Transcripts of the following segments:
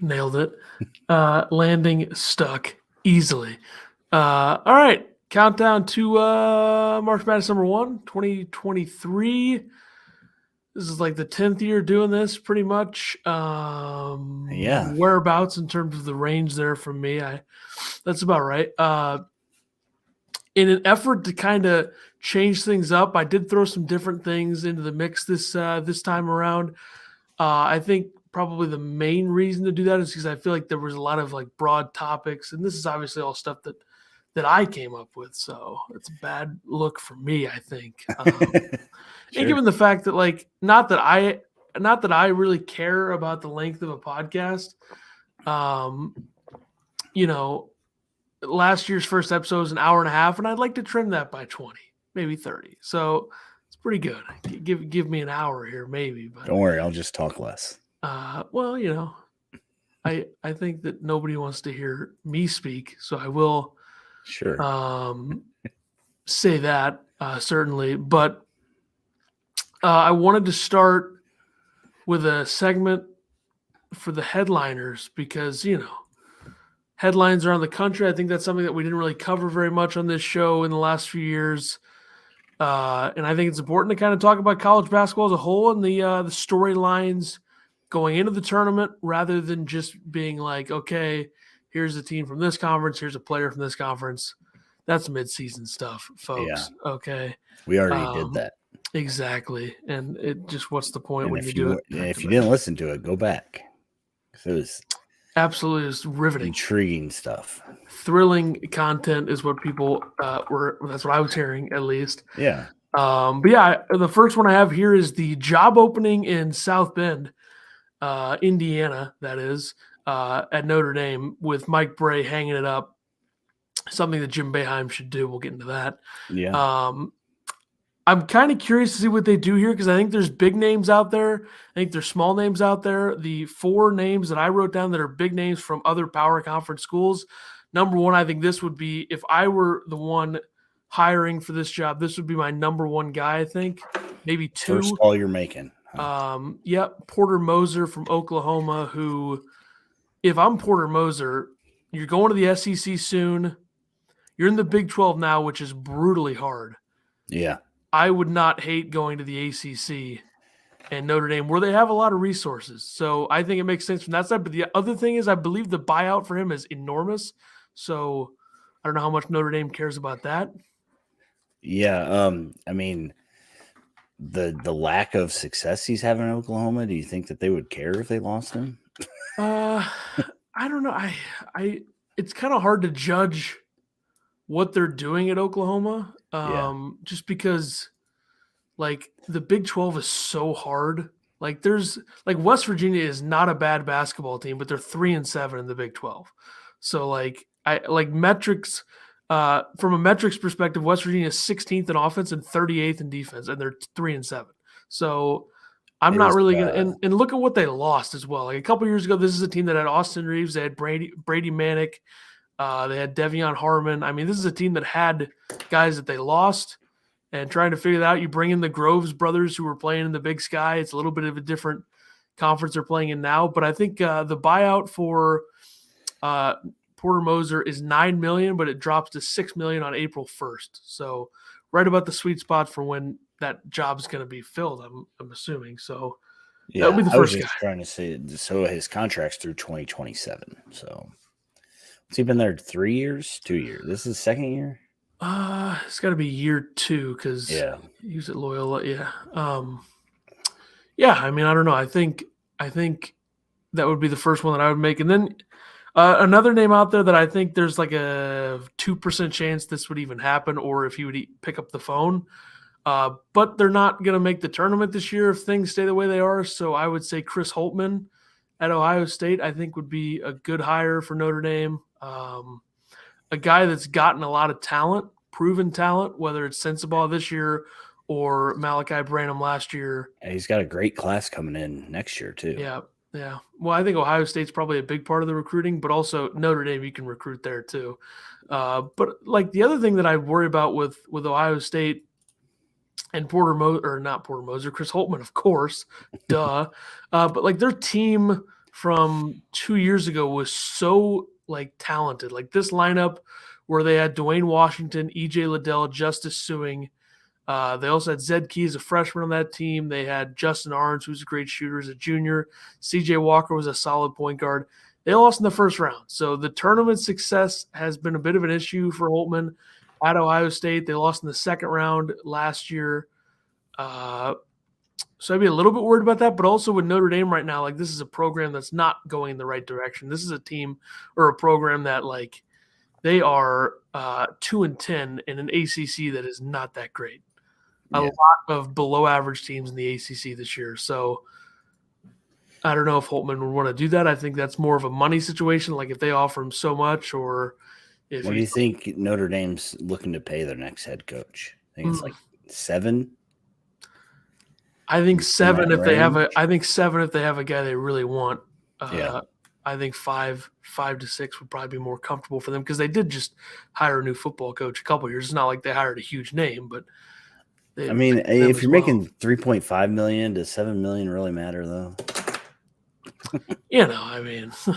Nailed it. Landing stuck easily. All right. Countdown to March Madness number 1, 2023. This is like the 10th year doing this pretty much. Yeah. Whereabouts in terms of the range there from me. That's about right. In an effort to kind of change things up, I did throw some different things into the mix this time around. I think probably the main reason to do that is because I feel like there was a lot of like broad topics, and this is obviously all stuff that I came up with. So it's a bad look for me, I think. And given the fact that like not that I really care about the length of a podcast, you know, last year's first episode was an hour and a half, and I'd like to trim that by 20, maybe 30. So it's pretty good. Give me an hour here, maybe. But don't worry, I'll just talk less. Well, I think that nobody wants to hear me speak, so I will say that certainly. But I wanted to start with a segment for the headliners because headlines around the country. I think that's something that we didn't really cover very much on this show in the last few years. And I think it's important to kind of talk about college basketball as a whole and the storylines going into the tournament rather than just being like, okay, here's a team from this conference, here's a player from this conference. That's midseason stuff, folks. Yeah. Okay. We already did that. Exactly. And it just, what's the point when you do it? If you didn't listen to it, go back. It was absolutely just riveting. Intriguing stuff. Thrilling content is what people that's what I was hearing, at least. Yeah. But yeah, the first one I have here is the job opening in South Bend, Indiana, that is, at Notre Dame, with Mike Bray hanging it up. Something that Jim Boeheim should do. We'll get into that. Yeah. I'm kind of curious to see what they do here because I think there's big names out there. I think there's small names out there. The 4 names that I wrote down that are big names from other power conference schools. Number 1, I think this would be, if I were the one hiring for this job, this would be my number 1 guy, I think. Maybe 2. First call you're making. Porter Moser from Oklahoma, who, if I'm Porter Moser, you're going to the SEC soon. You're in the Big 12 now, which is brutally hard. Yeah. I would not hate going to the ACC and Notre Dame, where they have a lot of resources. So I think it makes sense from that side. But the other thing is, I believe the buyout for him is enormous. So I don't know how much Notre Dame cares about that. Yeah. I mean, the lack of success he's having in Oklahoma, do you think that they would care if they lost him? I don't know. It's kind of hard to judge what they're doing at Oklahoma. Just because like the Big 12 is so hard. Like there's like West Virginia is not a bad basketball team, but they're 3-7 in the Big 12. So like metrics, from a metrics perspective, West Virginia is 16th in offense and 38th in defense, and they're 3-7. So I'm not really gonna and look at what they lost as well. Like a couple years ago, this is a team that had Austin Reeves, they had Brady Manick, they had Devion Harmon. I mean, this is a team that had guys that they lost, and trying to figure that out. You bring in the Groves brothers who were playing in the Big Sky. It's a little bit of a different conference they're playing in now. But I think the buyout for Porter Moser is $9 million, but it drops to $6 million on April 1st. So right about the sweet spot for when that job's going to be filled, I'm assuming. So yeah, that'll be the first guy. Trying to say, so his contract's through 2027. So has he been there 3 years, 2 years? This is his second year? It's got to be year 2 because he was at Loyola. Yeah. I mean, I don't know. I think that would be the first one that I would make. And then another name out there that I think there's like a 2% chance this would even happen, or if he would pick up the phone. But they're not going to make the tournament this year if things stay the way they are. So I would say Chris Holtmann at Ohio State, I think, would be a good hire for Notre Dame. A guy that's gotten a lot of talent, proven talent, whether it's Sensabaugh this year or Malachi Branham last year. And he's got a great class coming in next year too. Yeah. Well, I think Ohio State's probably a big part of the recruiting, but also Notre Dame, you can recruit there too. But like the other thing that I worry about with Ohio State and Chris Holtmann, of course, duh. But like their team from 2 years ago was so talented. Like this lineup where they had Dwayne Washington, EJ Liddell, Justice Suing. They also had Zed Key as a freshman on that team. They had Justin Arns, who's a great shooter as a junior. CJ Walker was a solid point guard. They lost in the first round. So the tournament success has been a bit of an issue for Holtman at Ohio State. They lost in the second round last year. So I'd be a little bit worried about that, but also with Notre Dame right now, this is a program that's not going in the right direction. This is a team or a program that they are 2-10 in an ACC that is not that great. A lot of below average teams in the ACC this year. So I don't know if Holtman would want to do that. I think that's more of a money situation, like if they offer him so much, or if. What do you think Notre Dame's looking to pay their next head coach? I think it's like 7. I think 7 if they have I think 7 if they have a guy they really want. I think 5 to 6 would probably be more comfortable for them because they did just hire a new football coach a couple of years. It's not like they hired a huge name, but if you're making $3.5 million, does $7 million really matter though? Depends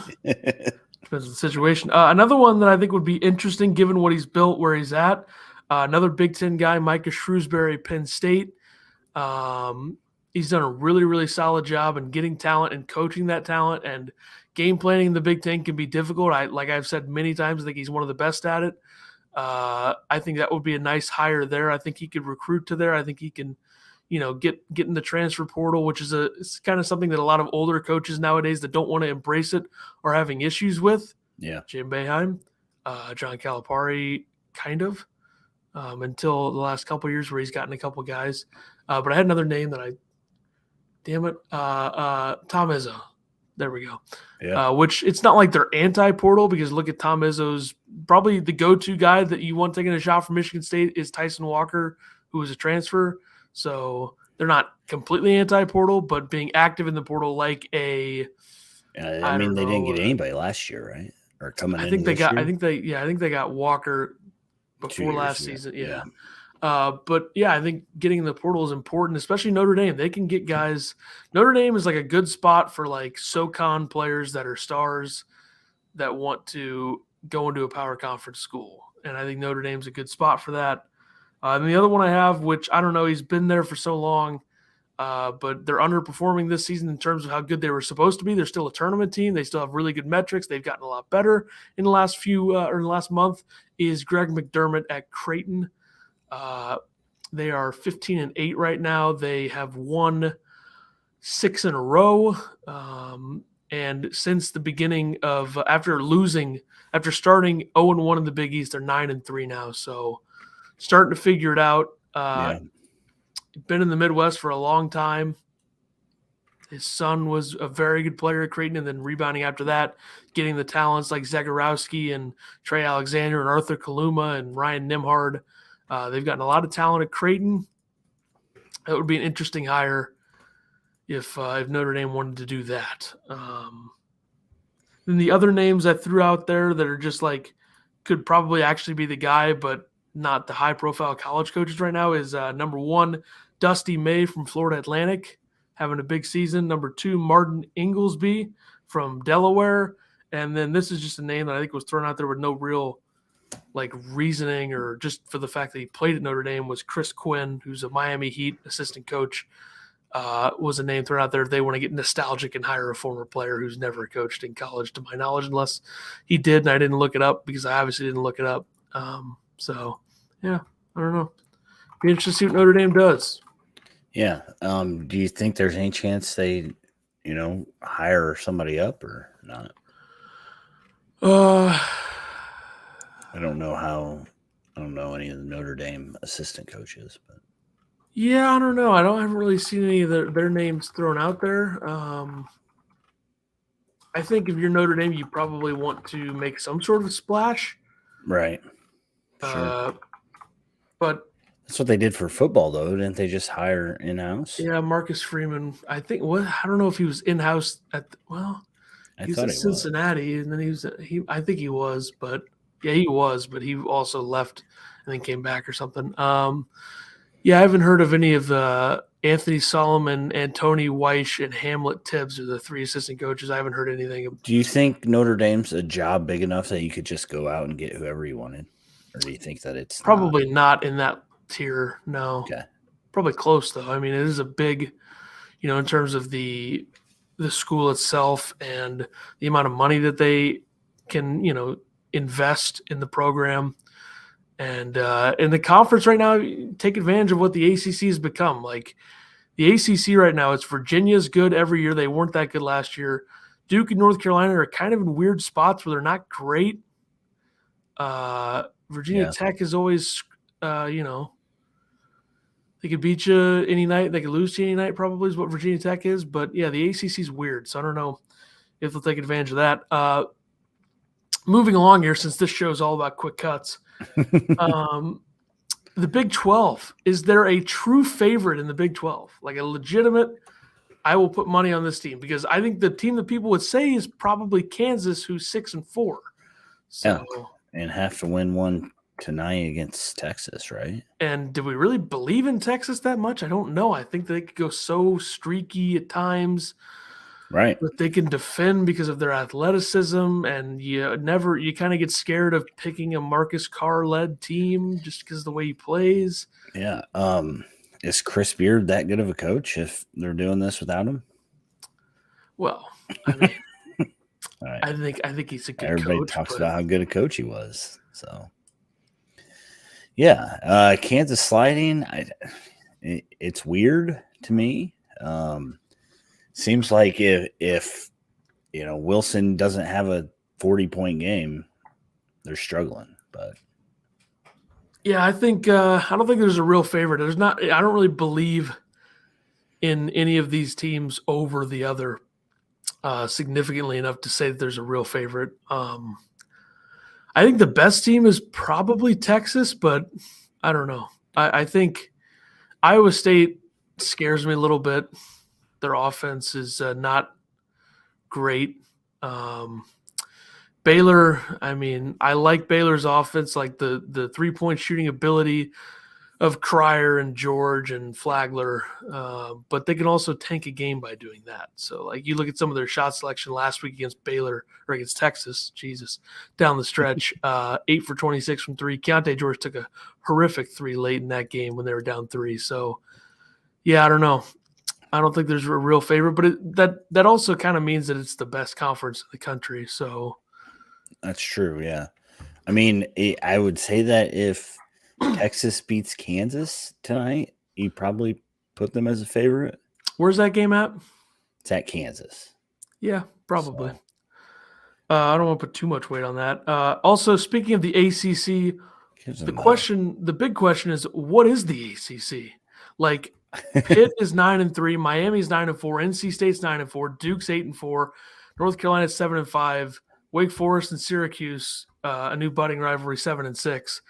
on the situation. Another one that I think would be interesting, given what he's built, where he's at. Another Big Ten guy, Micah Shrewsbury, Penn State. He's done a really, really solid job in getting talent and coaching that talent, and game planning in the Big Ten can be difficult. Like I've said many times, I think he's one of the best at it. I think that would be a nice hire there. I think he could recruit to there. I think he can, get in the transfer portal, which is it's kind of something that a lot of older coaches nowadays that don't want to embrace it are having issues with. Yeah. Jim Boeheim, John Calipari, kind of, until the last couple of years where he's gotten a couple guys. But I had another name that Tom Izzo. There we go. Yeah. Which it's not like they're anti-portal, because look at Tom Izzo's probably the go-to guy that you want taking a shot from Michigan State is Tyson Walker, who was a transfer. So they're not completely anti-portal, but being active in the portal they didn't get anybody last year, right? Or coming I think they got. I think they got Walker before last season. Yeah. But I think getting in the portal is important, especially Notre Dame. They can get guys. Notre Dame is a good spot for SoCon players that are stars that want to go into a power conference school. And I think Notre Dame's a good spot for that. And the other one I have, which I don't know, he's been there for so long, but they're underperforming this season in terms of how good they were supposed to be. They're still a tournament team. They still have really good metrics. They've gotten a lot better in the last last month, is Greg McDermott at Creighton. They are 15-8 right now. They have won 6 in a row. And since the beginning of after starting 0-1 in the Big East, they're 9-3 now. So starting to figure it out. Been in the Midwest for a long time. His son was a very good player at Creighton, and then rebounding after that, getting the talents like Zagorowski and Trey Alexander and Arthur Kaluma and Ryan Nimhard. They've gotten a lot of talent at Creighton. That would be an interesting hire if Notre Dame wanted to do that. Then the other names I threw out there that are just could probably actually be the guy, but not the high-profile college coaches right now is number 1, Dusty May from Florida Atlantic, having a big season. Number 2, Martin Inglesby from Delaware. And then this is just a name that I think was thrown out there with no real reasoning, or just for the fact that he played at Notre Dame, was Chris Quinn, who's a Miami Heat assistant coach, was a name thrown out there. They want to get nostalgic and hire a former player who's never coached in college, to my knowledge, unless he did, and I didn't look it up because I obviously didn't look it up. I don't know. Be interested to see what Notre Dame does. Yeah. Do you think there's any chance they, hire somebody up or not? I don't know any of the Notre Dame assistant coaches, but I don't know. I haven't really seen any of their names thrown out there. I think if you're Notre Dame, you probably want to make some sort of splash. Right. Sure. But that's what they did for football, though. Didn't they just hire in-house? Yeah, Marcus Freeman. I think. I don't know if he was in-house he was at Cincinnati, and then I think he was, but he was, but he also left and then came back or something. I haven't heard of any of the Anthony Solomon, and Tony Weish, and Hamlet Tibbs are the 3 assistant coaches. I haven't heard anything. Do you think Notre Dame's a job big enough that you could just go out and get whoever you wanted? Or do you think that it's probably not in that tier? No. Okay. Probably close, though. I mean, it is a big, in terms of the school itself and the amount of money that they can, invest in the program. And in the conference right now, take advantage of what the ACC has become. Like the ACC right now, it's Virginia's good every year. They weren't that good last year. Duke and North Carolina are kind of in weird spots where they're not great. Virginia Tech is always, they could beat you any night. They could lose to you any night, probably is what Virginia Tech is. But, yeah, the ACC is weird, so I don't know if they'll take advantage of that. Moving along here, since this show is all about quick cuts, the Big 12, is there a true favorite in the Big 12? Like a legitimate, I will put money on this team, because I think the team that people would say is probably Kansas, who's 6-4. So, and have to win one tonight against Texas, right? And do we really believe in Texas that much? I don't know. I think they could go so streaky at times. Right. But they can defend because of their athleticism, and you kind of get scared of picking a Marcus Carr-led team just because of the way he plays. Yeah. Is Chris Beard that good of a coach if they're doing this without him? Well, I mean, right. I think he's a good coach. Everybody talks about how good a coach he was. So, yeah. Kansas sliding, it's weird to me. Seems like if Wilson doesn't have a 40-point game, they're struggling. But yeah, I think I don't think there's a real favorite. I don't really believe in any of these teams over the other significantly enough to say that there's a real favorite. I think the best team is probably Texas, but I don't know. I think Iowa State scares me a little bit. Their offense is not great. Baylor, I mean, I like Baylor's offense, like the 3-point shooting ability of Cryer and George and Flagler, but they can also tank a game by doing that. So, like, you look at some of their shot selection last week against Baylor or against Texas, down the stretch, 8 for 26 from 3. Keontae George took a horrific 3 late in that game when they were down 3. So, yeah, I don't know. I don't think there's a real favorite, but that also kind of means that it's the best conference in the country. So that's true. Yeah. I mean, I would say that if Texas beats Kansas tonight, you probably put them as a favorite. Where's that game at? It's at Kansas. Yeah, probably. So. I don't want to put too much weight on that. Also, speaking of the ACC, the big question is, what is the ACC? Like, Pitt is 9-3, Miami's 9-4, NC State's 9-4, Duke's 8-4, North Carolina's 7-5, Wake Forest and Syracuse, a new budding rivalry, 7-6.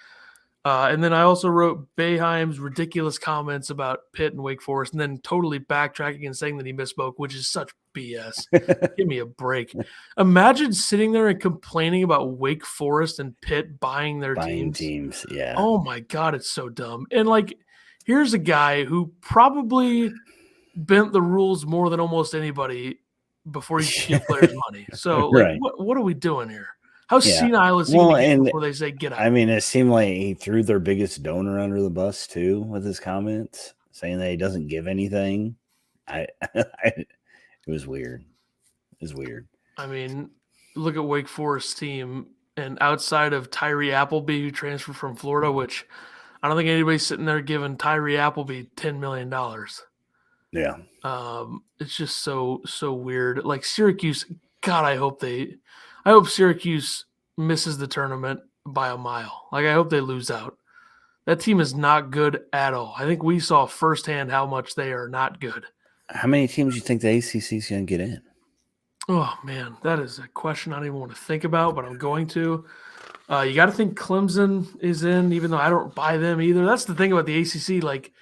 And then I also wrote Boeheim's ridiculous comments about Pitt and Wake Forest, and then totally backtracking and saying that he misspoke, which is such BS. Give me a break. Imagine sitting there and complaining about Wake Forest and Pitt buying teams. Yeah. Oh my God, it's so dumb. And like, here's a guy who probably bent the rules more than almost anybody before he could give players money. So, like, right. What are we doing here? How senile is he before they say get out? I mean, it seemed like he threw their biggest donor under the bus too with his comments, saying that he doesn't give anything. It was weird. It was weird. I mean, look at Wake Forest's team, and outside of Tyree Appleby, who transferred from Florida, which I don't think anybody's sitting there giving Tyree Appleby $10 million. Yeah. It's just so weird. Like Syracuse, God, I hope Syracuse misses the tournament by a mile. Like, I hope they lose out. That team is not good at all. I think we saw firsthand how much they are not good. How many teams do you think the ACC is going to get in? Oh, man, that is a question I don't even want to think about, but I'm going to. You got to think Clemson is in, even though I don't buy them either. That's the thing about the ACC. Like,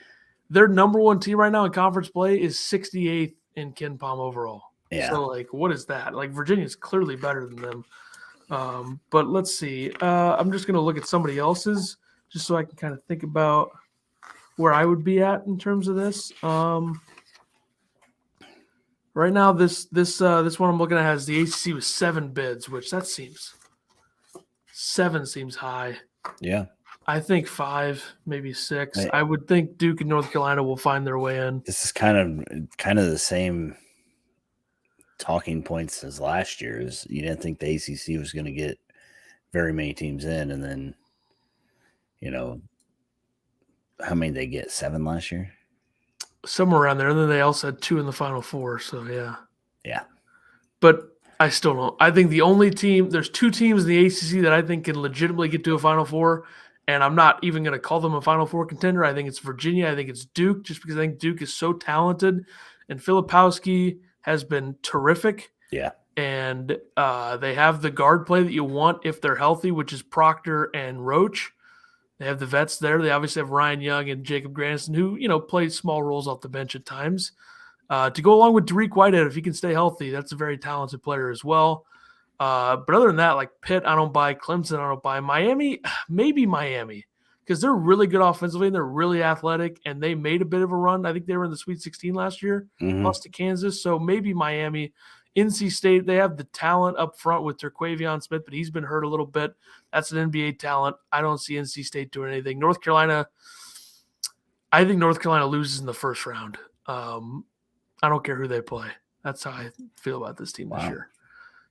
their number one team right now in conference play is 68th in Ken Pom overall. Yeah. So, like, what is that? Like, Virginia's clearly better than them. But let's see. I'm just going to look at somebody else's just so I can kind of think about where I would be at in terms of this. Right now, this one I'm looking at has the ACC with 7 bids, which seven seems high. Yeah. I think 5, maybe 6. I would think Duke and North Carolina will find their way in. This is kind of the same talking points as last year's. You didn't think the ACC was going to get very many teams in, and then, how many did they get? 7 last year? Somewhere around there. And then they also had 2 in the Final Four, so yeah. Yeah. But I still don't. I think there's 2 teams in the ACC that I think can legitimately get to a Final Four, and I'm not even going to call them a Final Four contender. I think it's Virginia. I think it's Duke, just because I think Duke is so talented, and Filipowski has been terrific. Yeah. And they have the guard play that you want if they're healthy, which is Proctor and Roach. They have the vets there. They obviously have Ryan Young and Jacob Grandison, who, play small roles off the bench at times. To go along with Dariq Whitehead, if he can stay healthy, that's a very talented player as well. But other than that, like Pitt, I don't buy. Clemson, I don't buy. Miami, maybe Miami, because they're really good offensively and they're really athletic, and they made a bit of a run. I think they were in the Sweet 16 last year, lost to Kansas. So maybe Miami. NC State, they have the talent up front with Terquavion Smith, but he's been hurt a little bit. That's an NBA talent. I don't see NC State doing anything. North Carolina, I think North Carolina loses in the first round. I don't care who they play. That's how I feel about this team this year.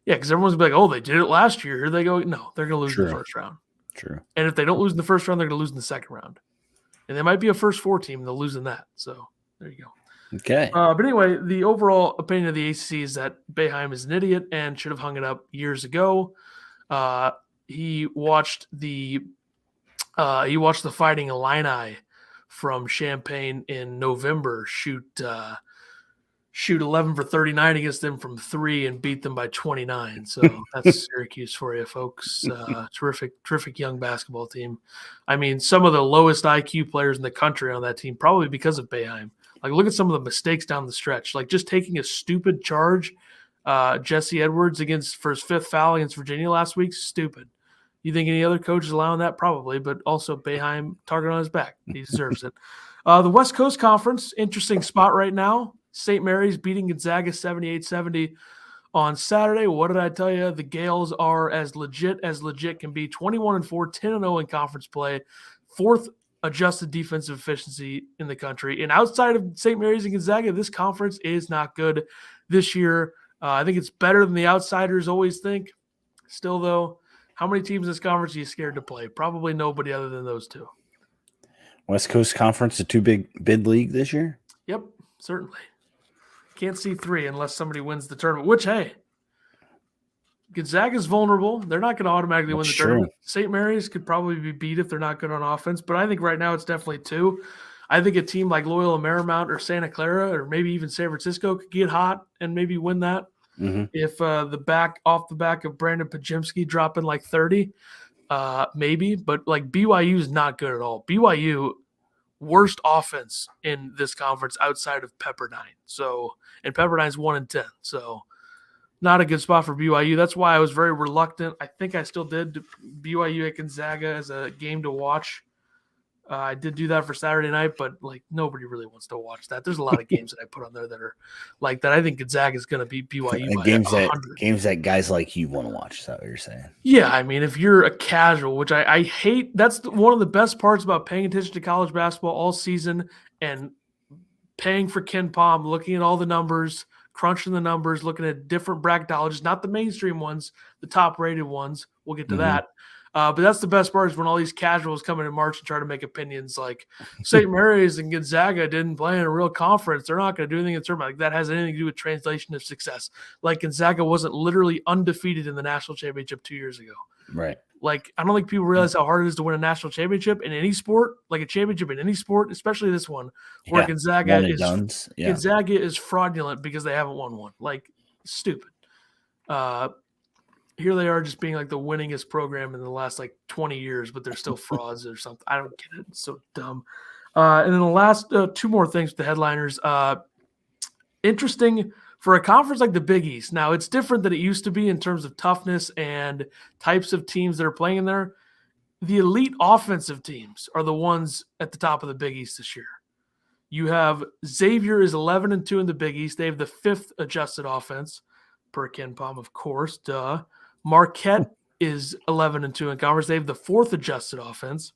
Yeah, because everyone's going to be like, oh, they did it last year. Here they go. No, they're going to lose in the first round. True. And if they don't lose in the first round, they're going to lose in the second round. And they might be a first 4 team, and they'll lose in that. So there you go. Okay. But anyway, the overall opinion of the ACC is that Boeheim is an idiot and should have hung it up years ago. He watched the Fighting Illini from Champaign in November shoot 11 for 39 against them from 3 and beat them by 29. So that's Syracuse for you, folks. Terrific young basketball team. I mean, some of the lowest IQ players in the country on that team, probably because of Boeheim. Like, look at some of the mistakes down the stretch. Like, just taking a stupid charge, Jesse Edwards for his 5th foul against Virginia last week, stupid. You think any other coach is allowing that? Probably, but also Boeheim, target on his back. He deserves it. The West Coast Conference, interesting spot right now. St. Mary's beating Gonzaga 78-70 on Saturday. What did I tell you? The Gales are as legit can be. 21-4, 10-0 in conference play. 4th adjusted defensive efficiency in the country. And outside of St. Mary's and Gonzaga, this conference is not good this year. I think it's better than the outsiders always think. Still, though, how many teams in this conference are you scared to play? Probably nobody other than those 2. West Coast Conference, a 2 bid league this year? Yep, certainly. Can't see 3 unless somebody wins the tournament, which, hey, Gonzaga's vulnerable. They're not going to automatically win the tournament. St. Mary's could probably be beat if they're not good on offense, but I think right now it's definitely 2. I think a team like Loyola Marymount or Santa Clara or maybe even San Francisco could get hot and maybe win that. If off the back of Brandon Pajemski dropping like 30, maybe. But like BYU is not good at all. BYU, worst offense in this conference outside of Pepperdine. And Pepperdine's 1-10. So not a good spot for BYU. That's why I was very reluctant. I think I still did BYU at Gonzaga as a game to watch. I did do that for Saturday night, but like nobody really wants to watch that. There's a lot of games that I put on there that are like that. I think Gonzaga is going to beat BYU by 100. Games that guys like you want to watch. Is that what you're saying? Yeah, I mean, if you're a casual, which I hate, that's one of the best parts about paying attention to college basketball all season and paying for Ken Pom, looking at all the numbers, crunching the numbers, looking at different bracketologists, not the mainstream ones, the top-rated ones. We'll get to that. But that's the best part is when all these casuals come in March and try to make opinions like St. Mary's and Gonzaga didn't play in a real conference. They're not going to do anything in the tournament. Like that has anything to do with translation of success. Like Gonzaga wasn't literally undefeated in the national championship 2 years ago. Right. Like, I don't think people realize how hard it is to win a national championship in any sport, like a championship in any sport, especially this one, where Gonzaga is fraudulent because they haven't won one. Like, stupid. Here they are just being like the winningest program in the last like 20 years, but they're still frauds or something. I don't get it. It's so dumb. And then the last 2 more things with the headliners. Interesting for a conference like the Big East. Now, it's different than it used to be in terms of toughness and types of teams that are playing in there. the elite offensive teams are the ones at the top of the Big East this year. You have Xavier is 11-2 in the Big East. They have the 5th adjusted offense per Ken Palm, of course. Duh. Marquette is 11-2 in conference. They have the 4th adjusted offense.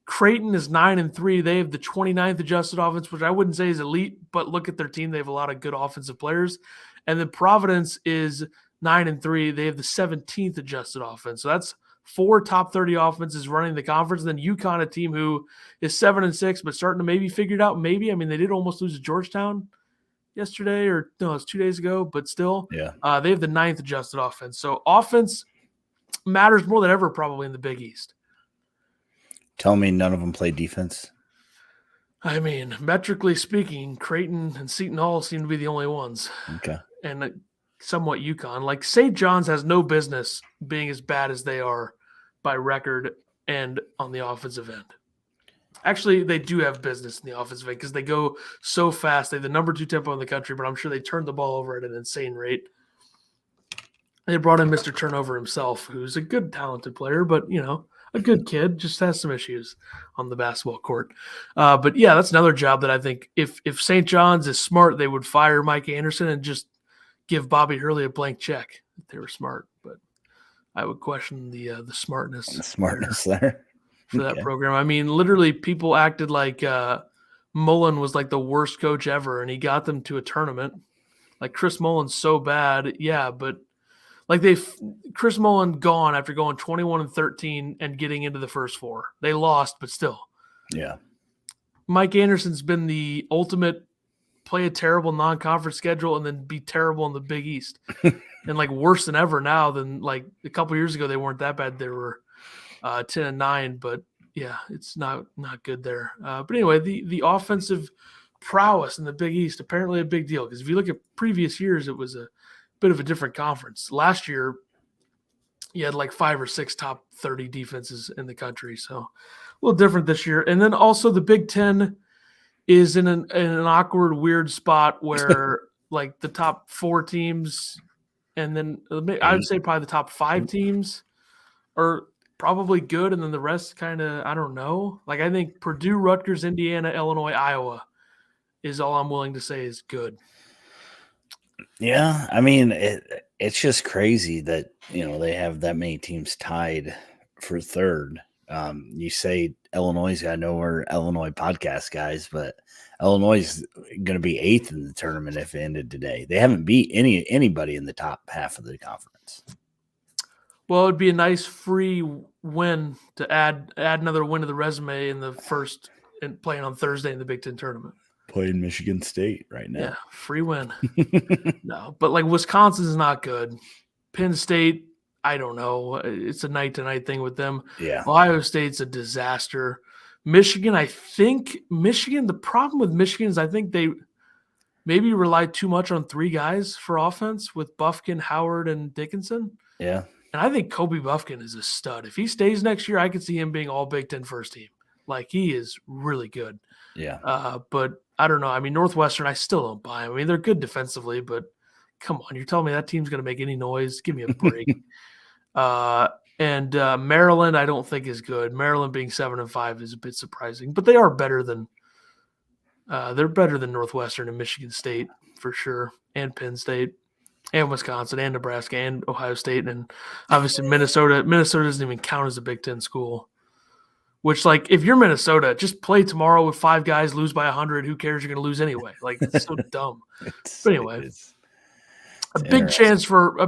Creighton is 9-3. They have the 29th adjusted offense, which I wouldn't say is elite, but look at their team. They have a lot of good offensive players. And then Providence is 9-3. They have the 17th adjusted offense. So that's 4 top 30 offenses running the conference. And then UConn, a team who is 7-6, but starting to maybe figure it out. Maybe. I mean, they did almost lose to Georgetown yesterday, or no, it's 2 days ago, but still. Yeah. They have the 9th adjusted offense. So offense matters more than ever probably in the Big East. Tell me none of them play defense. I mean, metrically speaking, Creighton and Seton Hall seem to be the only ones. Okay. And somewhat UConn. Like, St. John's has no business being as bad as they are by record and on the offensive end. Actually, they do have business in the offensive end because they go so fast. They have the number 2 tempo in the country, but I'm sure they turn the ball over at an insane rate. They brought in Mr. Turnover himself, who's a good, talented player, but, you know, a good kid, just has some issues on the basketball court. But, yeah, that's another job that I think if St. John's is smart, they would fire Mike Anderson and just give Bobby Hurley a blank check if they were smart. But I would question the smartness. The smartness there. For that program. I mean, literally people acted like Mullen was like the worst coach ever, and he got them to a tournament. Like, Chris Mullen's so bad. Yeah, but like Chris Mullen gone after going 21-13 and getting into the first 4. They lost, but still. Yeah. Mike Anderson's been the ultimate play a terrible non-conference schedule and then be terrible in the Big East. And like worse than ever now than like a couple years ago. They weren't that bad. They were 10-9, but yeah, it's not good there. But anyway, the offensive prowess in the Big East, apparently a big deal. Because if you look at previous years, it was a bit of a different conference. Last year, you had like 5 or 6 top 30 defenses in the country. So a little different this year. And then also the Big Ten is in an awkward, weird spot where like the top 4 teams, and then I would say probably the top 5 teams are probably good, and then the rest kind of, I don't know. Like, I think Purdue, Rutgers, Indiana, Illinois, Iowa is all I'm willing to say is good. Yeah, I mean, it's just crazy that, you know, they have that many teams tied for 3rd. You say Illinois' got nowhere, Illinois podcast guys, but Illinois is going to be 8th in the tournament if it ended today. They haven't beat anybody in the top half of the conference. Well, it'd be a nice free win to add another win to the resume in the first and playing on Thursday in the Big Ten tournament. Playing Michigan State right now. Yeah, free win. No, but like Wisconsin's not good. Penn State, I don't know. It's a night-to-night thing with them. Yeah. Ohio State's a disaster. Michigan, the problem with Michigan is I think they maybe rely too much on 3 guys for offense with Bufkin, Howard, and Dickinson. Yeah. And I think Kobe Bufkin is a stud. If he stays next year, I could see him being all Big Ten first team. Like, he is really good. Yeah. But I don't know. I mean, Northwestern, I still don't buy him. I mean, they're good defensively, but come on. You're telling me that team's going to make any noise? Give me a break. And Maryland, I don't think is good. Maryland being 7-5 is a bit surprising, but they are better than Northwestern and Michigan State for sure, and Penn State, and Wisconsin, and Nebraska, and Ohio State, and obviously Minnesota. Minnesota doesn't even count as a Big Ten school. Which, like, if you're Minnesota, just play tomorrow with 5 guys, lose by 100. Who cares? You're going to lose anyway. Like, it's so dumb. But anyway, a big chance for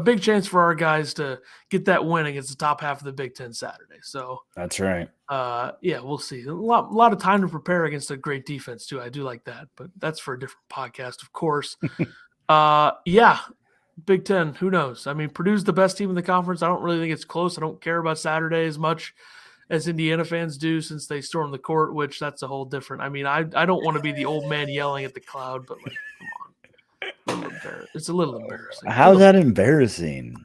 our guys to get that win against the top half of the Big Ten Saturday. So that's right. Yeah, we'll see. A lot of time to prepare against a great defense too. I do like that, but that's for a different podcast, of course. Yeah, Big Ten. Who knows? I mean, Purdue's the best team in the conference. I don't really think it's close. I don't care about Saturday as much as Indiana fans do since they stormed the court, which that's a whole different. I mean, I don't want to be the old man yelling at the cloud, but like, come on. It's a little embarrassing. How's that embarrassing?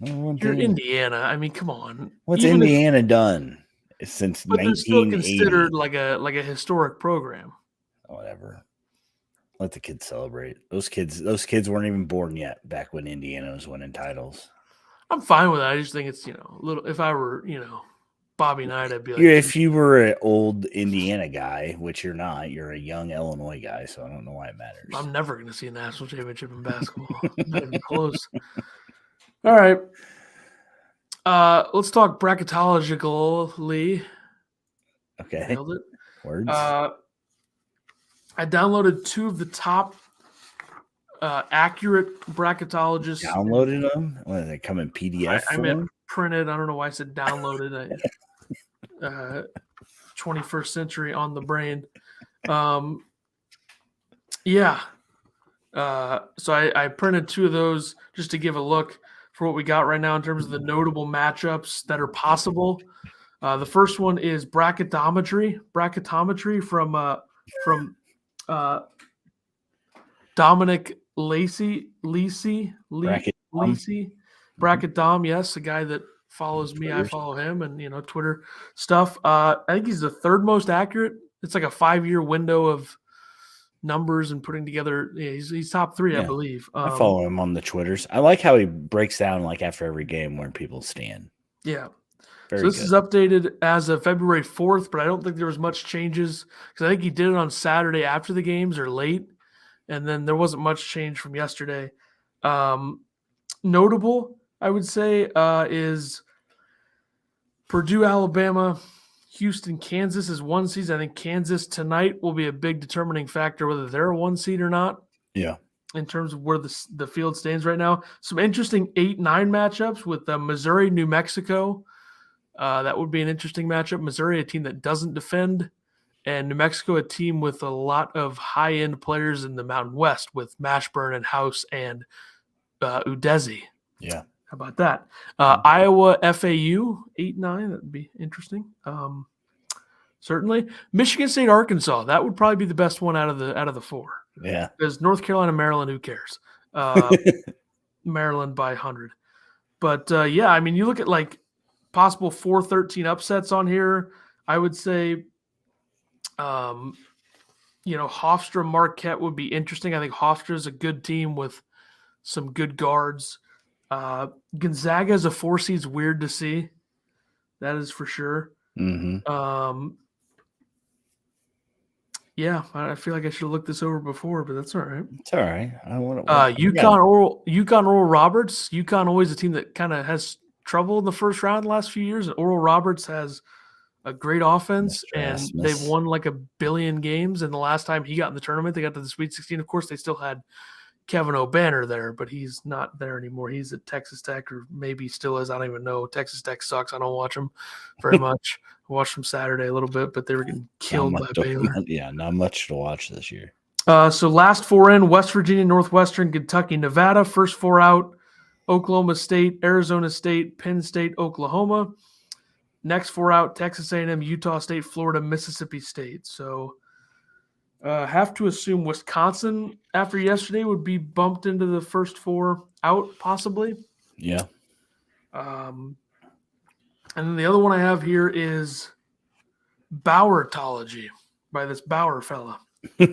You're Indiana. I mean, come on. What's Indiana done since 1980? But they're still considered like a historic program. Whatever. Let the kids celebrate. Those kids weren't even born yet back when Indiana was winning titles. I'm fine with that. I just think it's, a little, if I were, Bobby Knight, I'd be like, If you were an old Indiana guy, which you're not, you're a young Illinois guy, so I don't know why it matters. I'm never going to see a national championship in basketball. Not even close. All right. Let's talk bracketologically. Okay. Nailed it. Words. I downloaded 2 of the top accurate bracketologists. Downloaded them? What, they come in PDF I meant form? printed. I don't know why I said downloaded. 21st century on the brain. Yeah. So I printed 2 of those just to give a look for what we got right now in terms of the notable matchups that are possible. The first one is bracketometry from Dominic Lacey. Bracket Dom, yes, a guy that follows me. I follow him, and Twitter stuff. I think he's the 3rd most accurate. It's like a 5-year window of numbers and putting together. Yeah, he's top 3, I believe. I follow him on the Twitters. I like how he breaks down like after every game where people stand. Yeah. Very so this is updated as of February 4th, but I don't think there was much changes because I think he did it on Saturday after the games or late, and then there wasn't much change from yesterday. Notable, I would say, is Purdue, Alabama, Houston, Kansas is 1 seed. I think Kansas tonight will be a big determining factor whether they're a 1 seed or not. Yeah. In terms of where the field stands right now. Some interesting 8-9 matchups with Missouri, New Mexico. That would be an interesting matchup. Missouri, a team that doesn't defend, and New Mexico, a team with a lot of high-end players in the Mountain West with Mashburn and House and Udeze. Yeah. How about that? Iowa, FAU, 8-9. That would be interesting. Certainly. Michigan State, Arkansas. That would probably be the best one out of the 4. Yeah. Because North Carolina, Maryland, who cares? Maryland by 100. But, yeah, I mean, you look at, like, possible 4-13 upsets on here. I would say, Hofstra, Marquette would be interesting. I think Hofstra is a good team with some good guards. Gonzaga as a 4 seed is weird to see. That is for sure. Mm-hmm. Yeah, I feel like I should have looked this over before, but that's all right. It's all right. I want UConn Oral Roberts. UConn always a team that kind of has trouble in the first round the last few years. And Oral Roberts has a great offense, and they've won like 1 billion games. And the last time he got in the tournament, they got to the Sweet 16. Of course, they still had Kevin O'Banner there, but he's not there anymore. He's at Texas Tech, or maybe still is. I don't even know. Texas Tech sucks. I don't watch them very much. I watched them Saturday a little bit, but they were getting killed by Baylor. Not much to watch this year. So last 4 in: West Virginia, Northwestern, Kentucky, Nevada. First 4 out: Oklahoma State, Arizona State, Penn State, Oklahoma. Next 4 out: Texas A&M, Utah State, Florida, Mississippi State. So have to assume Wisconsin after yesterday would be bumped into the first 4 out, possibly. Yeah. And then the other one I have here is Bowertology by this Bauer fella. I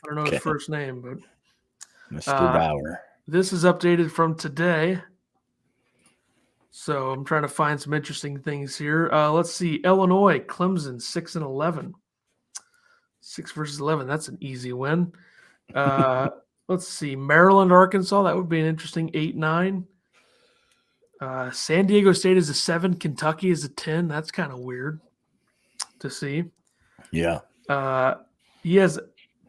don't know his first name, but Mr. Bauer. This is updated from today. So I'm trying to find some interesting things here. Let's see. Illinois, Clemson, 6-11. 6 versus 11. That's an easy win. Let's see. Maryland, Arkansas. That would be an interesting 8-9. San Diego State is a 7. Kentucky is a 10. That's kind of weird to see. Yeah. He has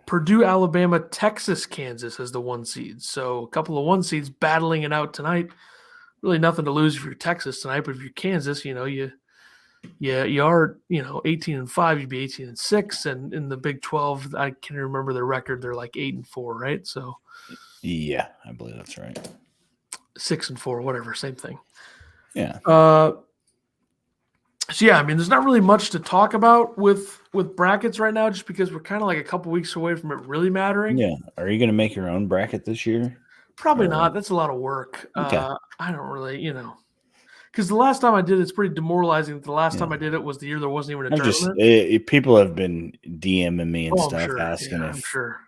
Purdue, Alabama, Texas, Kansas as the 1 seed. So a couple of 1 seeds battling it out tonight. Really nothing to lose if you're Texas tonight, but if you're Kansas, you are 18-5, you'd be 18-6, and in the Big 12, I can't remember their record. They're like 8-4, right? So yeah, I believe that's right. 6-4, whatever, same thing. Yeah. So yeah, I mean, there's not really much to talk about with brackets right now, just because we're kind of like a couple weeks away from it really mattering. Yeah. Are you going to make your own bracket this year? Probably not. That's a lot of work. Okay. I don't really, because the last time I did it's pretty demoralizing. The last time I did it was the year there wasn't even a tournament. People have been DMing me and stuff asking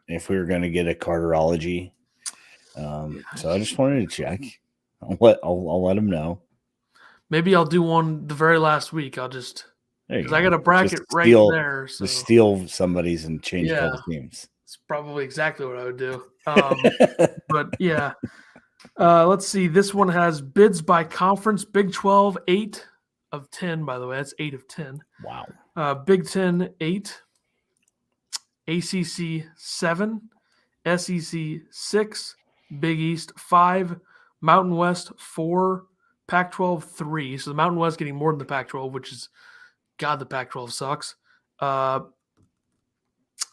if we were going to get a Carterology. So I just wanted to check. I'll let them know. Maybe I'll do one the very last week. I'll just There because you I got go. a bracket right there. So Just steal somebody's and change a yeah, couple teams. it's probably exactly what I would do. But yeah, let's see. This one has bids by conference. Big 12, 8 of 10, by the way. That's 8 of 10. Wow. Big 10, 8. ACC, 7. SEC, 6. Big East, 5. Mountain West, 4. Pac 12, 3. So the Mountain West getting more than the Pac 12, which is, God, the Pac 12 sucks.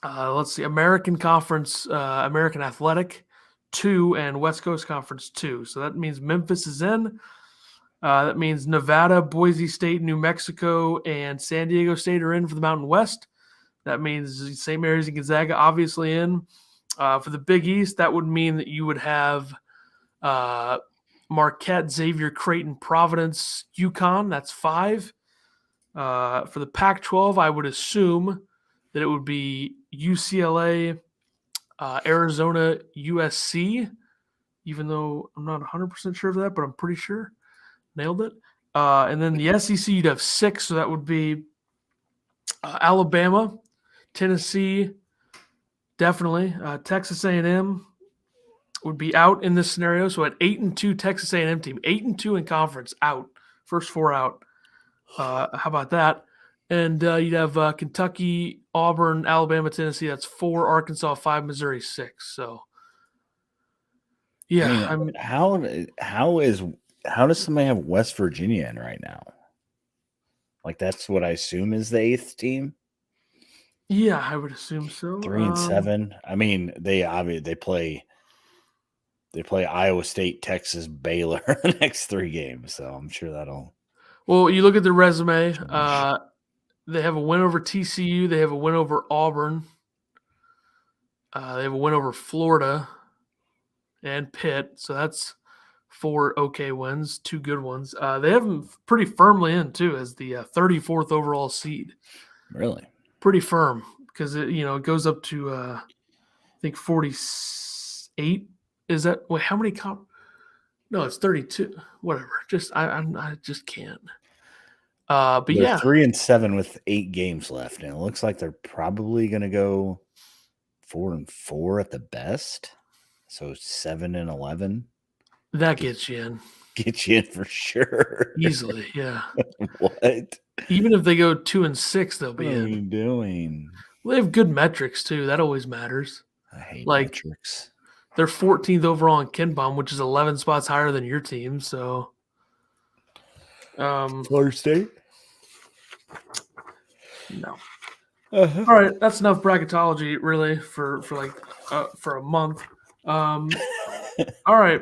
Let's see. American Conference, American Athletic, 2. And West Coast Conference, 2. So that means Memphis is in. That means Nevada, Boise State, New Mexico, and San Diego State are in for the Mountain West. That means St. Mary's and Gonzaga obviously in. For the Big East, that would mean that you would have Marquette, Xavier, Creighton, Providence, UConn. That's 5. For the Pac-12, I would assume that it would be UCLA, Arizona, USC, even though I'm not 100% sure of that, but I'm pretty sure. Nailed it. And then the SEC, you'd have 6, so that would be Alabama, Tennessee, definitely. Texas A&M would be out in this scenario. So at 8-2 Texas A&M team, 8-2 in conference, out. First 4 out. How about that? And you'd have Kentucky, Auburn, Alabama, Tennessee. That's 4. Arkansas, 5. Missouri, 6. So yeah, I mean, how does somebody have West Virginia in right now? Like that's what I assume is the 8th team. Yeah, I would assume so. 3-7. I mean, they play Iowa State, Texas, Baylor the next 3 games, so I'm sure that'll. Well, you look at the resume. They have a win over TCU. They have a win over Auburn. They have a win over Florida and Pitt. So that's 4 okay wins, 2 good ones. They have them pretty firmly in too as the 34th overall seed. Really? Pretty firm because it goes up to I think 48. Is that wait? How many No, it's 32. Whatever. I just can't. But They're yeah, 3-7 with 8 games left, and it looks like they're probably going to go 4-4 at the best. So 7-11. that gets you in. Get you in for sure. Easily, yeah. What? Even if they go 2-6, they'll be What are in. you doing? Well, they have good metrics too. That always matters. I hate Like metrics. they're 14th overall in KenPom, which is 11 spots higher than your team. So, Florida State? no. Uh-huh. All right, that's enough bracketology, really, for a month. All right,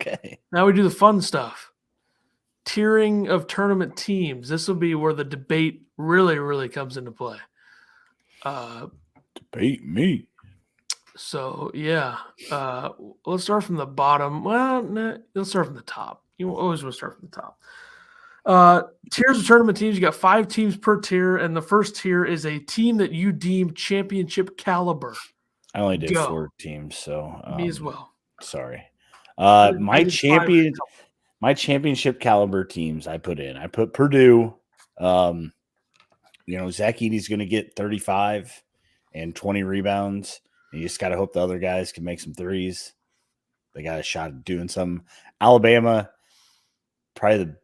Okay. now we do the fun stuff. Tiering of tournament teams. This will be where the debate really, really comes into play. Debate me. So yeah, let's start from the bottom. Well, nah, let's start from the top. You always want to start from the top. Tiers of tournament teams. You got 5 teams per tier, and the first tier is a team that you deem championship caliber. I only did Go. 4 teams, so Me as well. Sorry. I My did 5 championship caliber teams I put Purdue. Zach Edey's going to get 35 and 20 rebounds. You just got to hope the other guys can make some threes. They got a shot at doing something. Alabama, probably the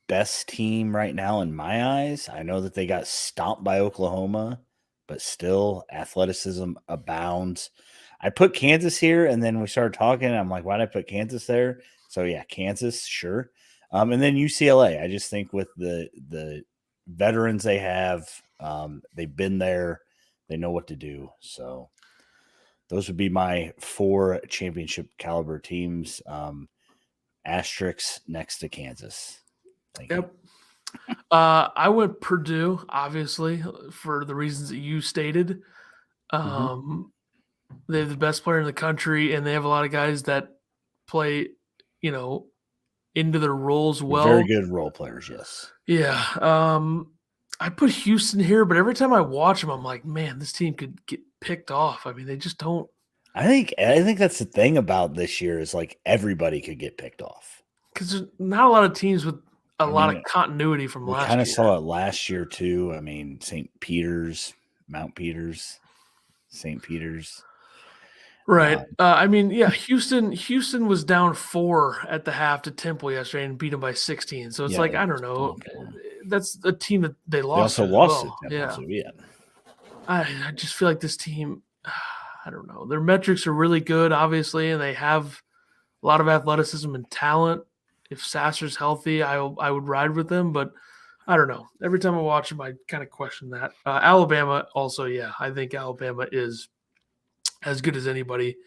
best team right now in my eyes. I know that they got stomped by Oklahoma, but still athleticism abounds. I put Kansas here, and then we started talking, and I'm like, why did I put Kansas there? So yeah, Kansas, sure. And then UCLA. I just think with the veterans they have, they've been there, they know what to do. So those would be my 4 championship caliber teams. Asterisks next to Kansas. Thank you. I went Purdue, obviously, for the reasons that you stated. They have the best player in the country, and they have a lot of guys that play, into their roles well. Very good role players, yes. Yeah. I put Houston here, but every time I watch them, I'm like, man, this team could get picked off. I mean, they just don't. I think that's the thing about this year is like everybody could get picked off Because there's not a lot of teams with a lot of continuity from we last kind of year. saw it last year too. I mean, St. Peter's, Mount Peter's, St. Peter's. Right. I mean, yeah, Houston was down 4 at the half to Temple yesterday and beat them by 16. So it's like, I don't know. That's a team that they lost also to as lost well. to Temple, Yeah. so yeah. I just feel like this team, I don't know. Their metrics are really good, obviously, and they have a lot of athleticism and talent. If Sasser's healthy, I would ride with them, but I don't know. Every time I watch them, I kind of question that. Alabama also, yeah, I think Alabama is as good as anybody,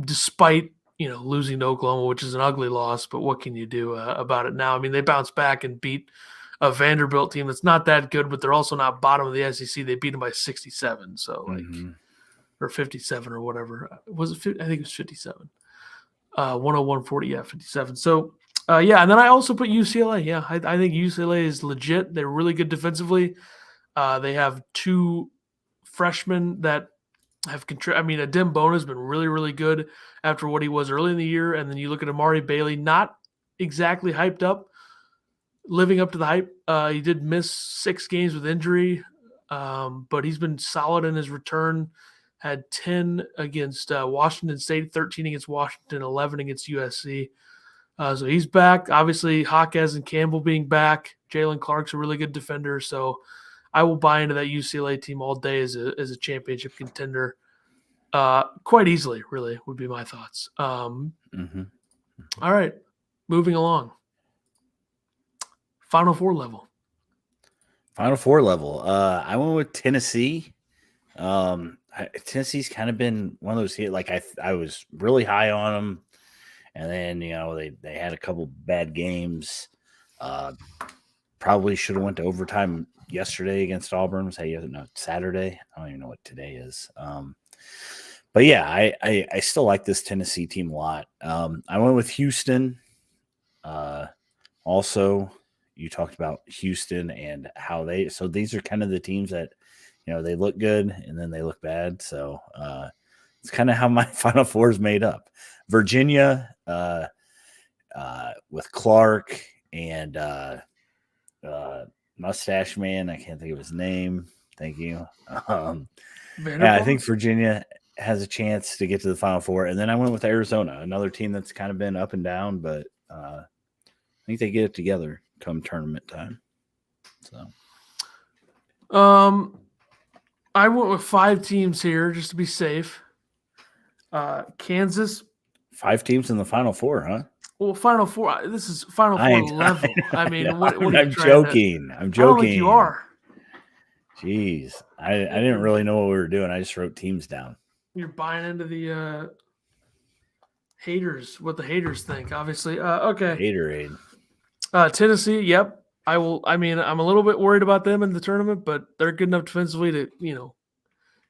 despite losing to Oklahoma, which is an ugly loss. But what can you do about it now? I mean, they bounced back and beat a Vanderbilt team that's not that good, but they're also not bottom of the SEC. They beat them by 67, so or 57 or whatever. Was it? I think it was 57. 101-40, yeah, 57. So, yeah, and then I also put UCLA. Yeah, I think UCLA is legit. They're really good defensively. They have 2 freshmen that have contributed. I mean, Adim Bona has been really, really good after what he was early in the year. And then you look at Amari Bailey, not exactly hyped up, living up to the hype. He did miss 6 games with injury, but he's been solid in his return. Had 10 against Washington State, 13 against Washington, 11 against USC. So he's back. Obviously, Hawkes and Campbell being back. Jalen Clark's a really good defender. So I will buy into that UCLA team all day as a championship contender. Quite easily, really, would be my thoughts. All right, moving along. Final Four level. Final Four level. I went with Tennessee. Tennessee's kind of been one of those here. Like I was really high on them, and then they had a couple bad games. Probably should have went to overtime yesterday against Auburn. Saturday. I don't even know what today is. But yeah, I still like this Tennessee team a lot. I went with Houston. Also, you talked about Houston and how so these are kind of the teams that, they look good and then they look bad. So it's kind of how my Final Four is made up. Virginia with Clark and Mustache Man. I can't think of his name. Thank you. Yeah, I think Virginia has a chance to get to the Final Four. And then I went with Arizona, another team that's kind of been up and down, but I think they get it together come tournament time. So, I went with 5 teams here just to be safe. Kansas. 5 teams in the Final Four, huh? Well, Final Four. This is Final Four level. I mean, what are you I'm joking. I'm joking. I don't think you are. Jeez, I didn't really know what we were doing. I just wrote teams down. You're buying into the haters, what the haters think, obviously. Okay. Haterade. Tennessee, yep. I mean, I'm a little bit worried about them in the tournament, but they're good enough defensively to,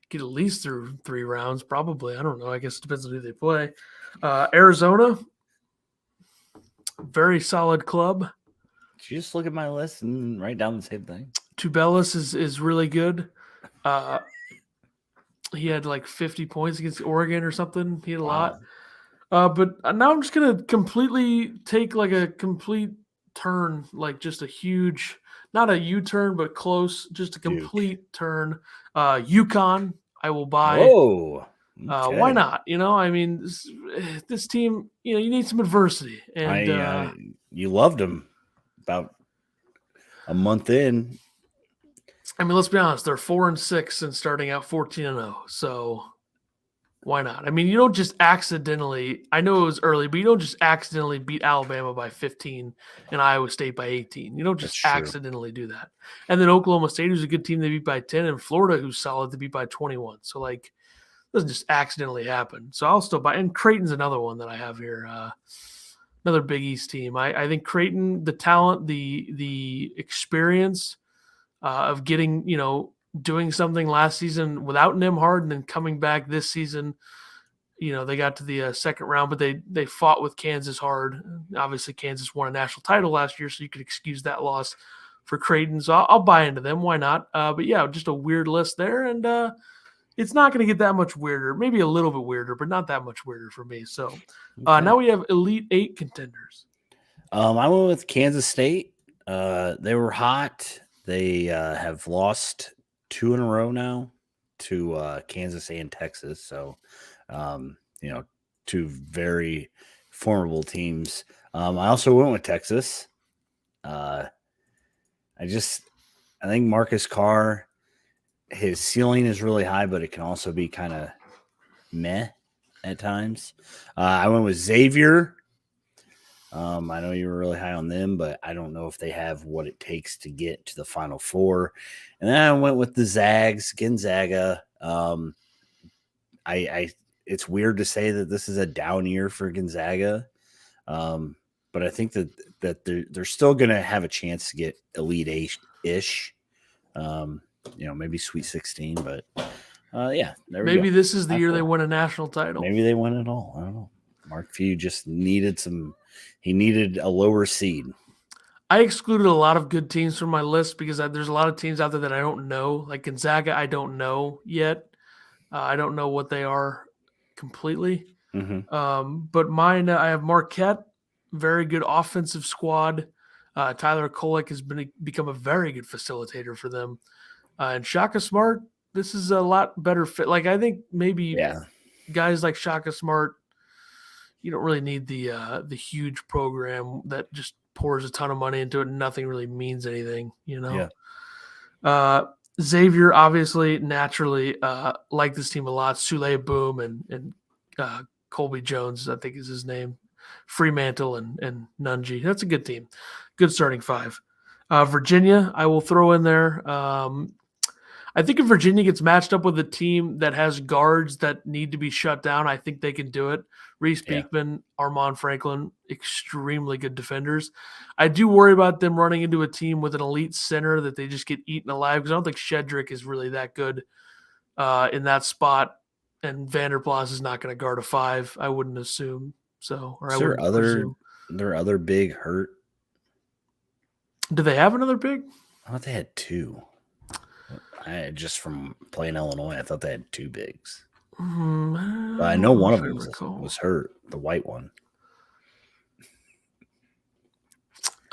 get at least through 3 rounds, probably. I don't know. I guess it depends on who they play. Arizona, very solid club. Did you just look at my list and write down the same thing? Tubelis is really good. He had like 50 points against Oregon or something. He had a lot. But now I'm just going to completely take like a complete turn, like just a huge, not a U-turn, but close, just a complete turn. UConn, I will buy. Whoa. Okay. Why not? I mean, this team, you need some adversity. And you loved them about a month in. I mean, let's be honest, they're 4-6 and starting out 14-0. So why not? I mean, you don't just accidentally, I know it was early, but you don't just accidentally beat Alabama by 15 and Iowa State by 18. You don't just accidentally do that. And then Oklahoma State, who's a good team, they beat by 10, and Florida, who's solid, they beat by 21. So, like, it doesn't just accidentally happen. So I'll still buy. And Creighton's another one that I have here. Another Big East team. I think Creighton, the talent, the experience of getting, doing something last season without Nembhard and then coming back this season. They got to the second round, but they fought with Kansas hard. Obviously, Kansas won a national title last year, so you could excuse that loss for Creighton. So I'll buy into them. Why not? But yeah, just a weird list there, and it's not going to get that much weirder. Maybe a little bit weirder, but not that much weirder for me. So now we have Elite 8 contenders. I went with Kansas State. They were hot. They have lost 2 in a row now to Kansas and Texas. So, you know, 2 very formidable teams. I also went with Texas. I think Marcus Carr, his ceiling is really high, but it can also be kind of meh at times. I went with Xavier. I know you were really high on them, but I don't know if they have what it takes to get to the Final Four. And then I went with the Zags, Gonzaga. It's weird to say that this is a down year for Gonzaga, but I think that they're still going to have a chance to get Elite ish. Maybe Sweet 16, but yeah, there we go. Maybe this is the year they win a national title. Maybe they win it all. I don't know. Mark Few just needed he needed a lower seed. I excluded a lot of good teams from my list because there's a lot of teams out there that I don't know. Like Gonzaga, I don't know yet. I don't know what they are completely. Mm-hmm. But mine, I have Marquette, very good offensive squad. Tyler Kolek has become a very good facilitator for them. And Shaka Smart, this is a lot better fit. Like I think maybe guys like Shaka Smart, you don't really need the huge program that just pours a ton of money into it and nothing really means anything, you know? Yeah. Xavier, obviously, naturally, like this team a lot. Sule Boom and Colby Jones, I think is his name. Fremantle and Nunji. That's a good team. Good starting 5. Virginia, I will throw in there. I think if Virginia gets matched up with a team that has guards that need to be shut down, I think they can do it. Reese Beekman, Armand Franklin, extremely good defenders. I do worry about them running into a team with an elite center that they just get eaten alive because I don't think Shedrick is really that good in that spot, and Vanderplas is not going to guard a 5. I wouldn't assume so, or I wouldn't presume. Their other big hurt? Do they have another big? I thought they had 2. Just from playing Illinois, I thought they had 2 bigs. But I know one of them was hurt, the white one.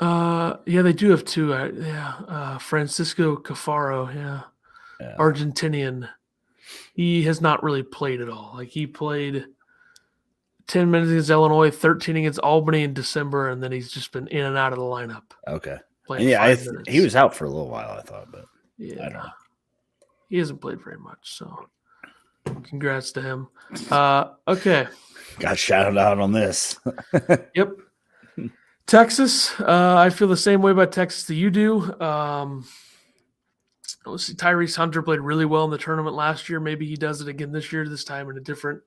Yeah, they do have 2. Francisco Cafaro, Argentinian. He has not really played at all. Like he played 10 minutes against Illinois, 13 against Albany in December, and then he's just been in and out of the lineup. Okay. Playing 5 minutes. He was out for a little while, I thought, but I don't know. He hasn't played very much, so congrats to him. Okay. Got shouted out on this. Yep. Texas, I feel the same way about Texas that you do. Tyrese Hunter played really well in the tournament last year. Maybe he does it again this year, this time in a different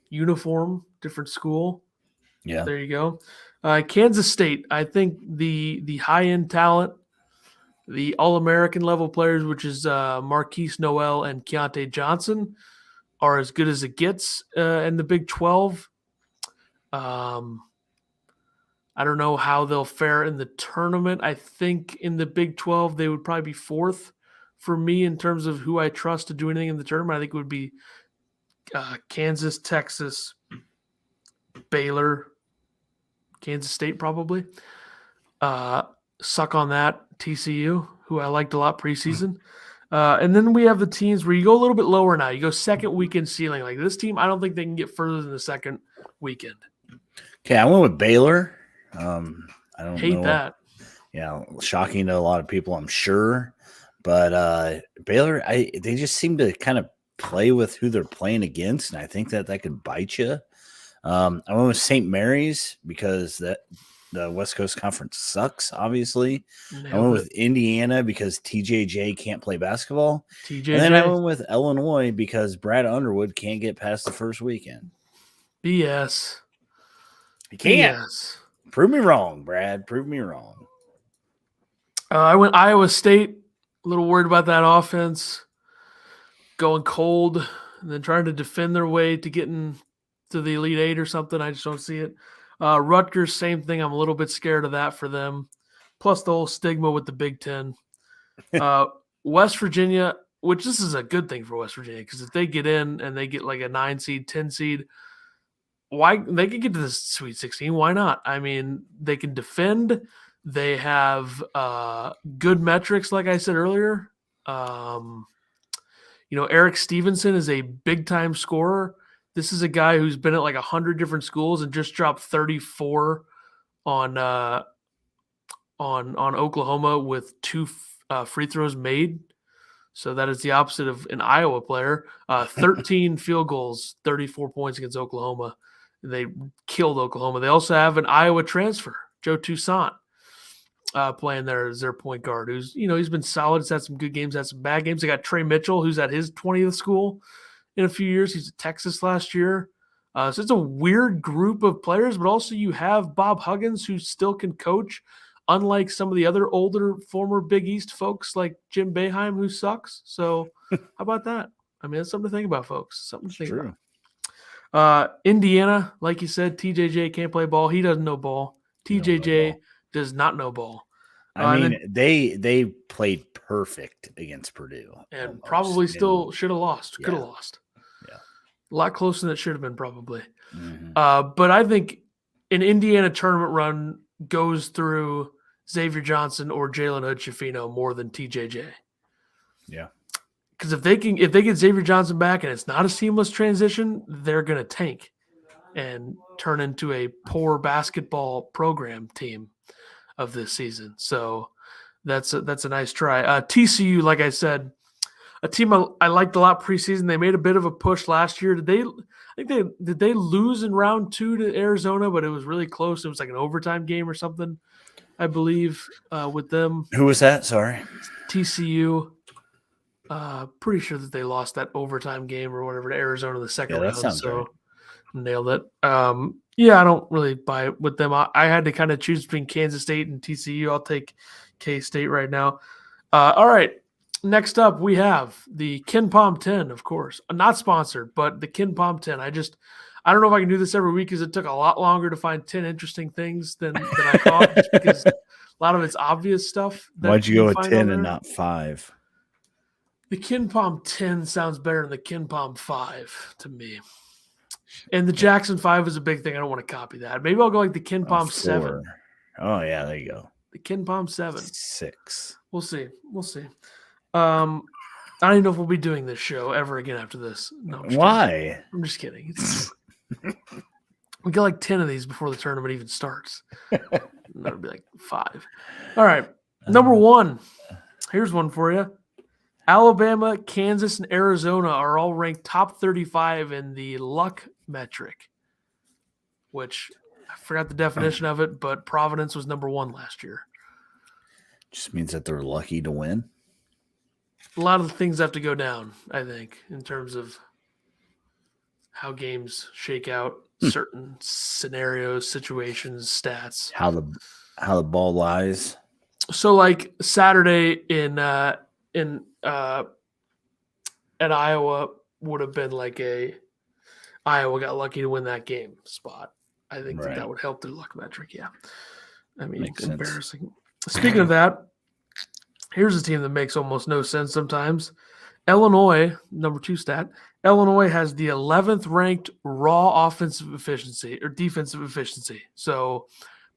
uniform, different school. Yeah. There you go. Kansas State, I think the high-end talent, the All-American level players, which is Marquise Noel and Keontae Johnson, are as good as it gets in the Big 12. I don't know how they'll fare in the tournament. I think in the Big 12, they would probably be 4th for me in terms of who I trust to do anything in the tournament. I think it would be Kansas, Texas, Baylor, Kansas State probably. Suck on that, TCU, who I liked a lot preseason. And then we have the teams where you go a little bit lower now. You go second weekend ceiling. Like this team, I don't think they can get further than the second weekend. Okay, I went with Baylor. I don't hate that. Yeah, shocking to a lot of people, I'm sure. But Baylor, they just seem to kind of play with who they're playing against, and I think that could bite you. I went with St. Mary's because the West Coast Conference sucks, obviously. I went with Indiana because TJJ can't play basketball. And then I went with Illinois because Brad Underwood can't get past the first weekend. BS. He can't. BS. Prove me wrong, Brad. Prove me wrong. I went Iowa State. A little worried about that offense. Going cold and then trying to defend their way to getting to the Elite 8 or something. I just don't see it. Rutgers, same thing. I'm a little bit scared of that for them. Plus the whole stigma with the Big Ten. West Virginia, which this is a good thing for West Virginia because if they get in and they get like a 9 seed, 10 seed, why they can get to the Sweet 16? Why not? I mean, they can defend. They have good metrics, like I said earlier. Eric Stevenson is a big time scorer. This is a guy who's been at like 100 different schools and just dropped 34 on Oklahoma with 2 free throws made. So that is the opposite of an Iowa player. 13 field goals, 34 points against Oklahoma. They killed Oklahoma. They also have an Iowa transfer, Joe Toussaint, playing there as their point guard, who's, he's been solid. He's had some good games, had some bad games. They got Trey Mitchell, who's at his 20th school in a few years. He's at Texas last year. So it's a weird group of players, but also you have Bob Huggins, who still can coach, unlike some of the other older former Big East folks like Jim Boeheim, who sucks. So how about that? I mean, that's something to think about, folks. Something to think about. Indiana, like you said, TJJ can't play ball. He doesn't know ball. TJJ does not know ball. I mean, they played perfect against Purdue. And almost. Probably still should have lost. Could have lost. Yeah. A lot closer than it should have been, probably. Mm-hmm. But I think an Indiana tournament run goes through Xavier Johnson or Jalen Hood-Schifino more than TJJ. Yeah. Because if they get Xavier Johnson back and it's not a seamless transition, they're going to tank and turn into a poor basketball program team of this season. So that's a nice try. TCU, like I said, a team I liked a lot preseason. They made a bit of a push last year. Did they lose in round 2 to Arizona? But it was really close. It was like an overtime game or something, I believe, with them. Who was that? Sorry, TCU. Pretty sure that they lost that overtime game or whatever to Arizona the second round. So right. Nailed it. I don't really buy it with them. I had to kind of choose between Kansas State and TCU. I'll take K-State right now. All right. Next up, we have the Ken Pom 10, of course. Not sponsored, but the Ken Pom 10. I don't know if I can do this every week because it took a lot longer to find 10 interesting things than I thought, just because a lot of it's obvious stuff. Why'd you go with 10 and not 5? The Ken Pom 10 sounds better than the Ken Pom 5 to me. And the Jackson 5 is a big thing. I don't want to copy that. Maybe I'll go like the Ken Pom 7. Oh, yeah, there you go. The Ken Pom 7. 6. We'll see. I don't even know if we'll be doing this show ever again after this. No, why? I'm just kidding. We get like 10 of these before the tournament even starts. That'll be like 5. All right. Number 1. Here's one for you. Alabama, Kansas, and Arizona are all ranked top 35 in the luck metric, which I forgot the definition of it, but Providence was number 1 last year. Just means that they're lucky to win. A lot of things have to go down, I think, in terms of how games shake out, certain scenarios, situations, stats. How the ball lies. So, like Saturday at Iowa would have been like Iowa got lucky to win that game spot. I think that would help their luck metric. Yeah. I mean, makes embarrassing. Sense. Speaking of that, here's a team that makes almost no sense sometimes. Illinois, number 2 stat. Illinois has the 11th ranked raw offensive efficiency or defensive efficiency. So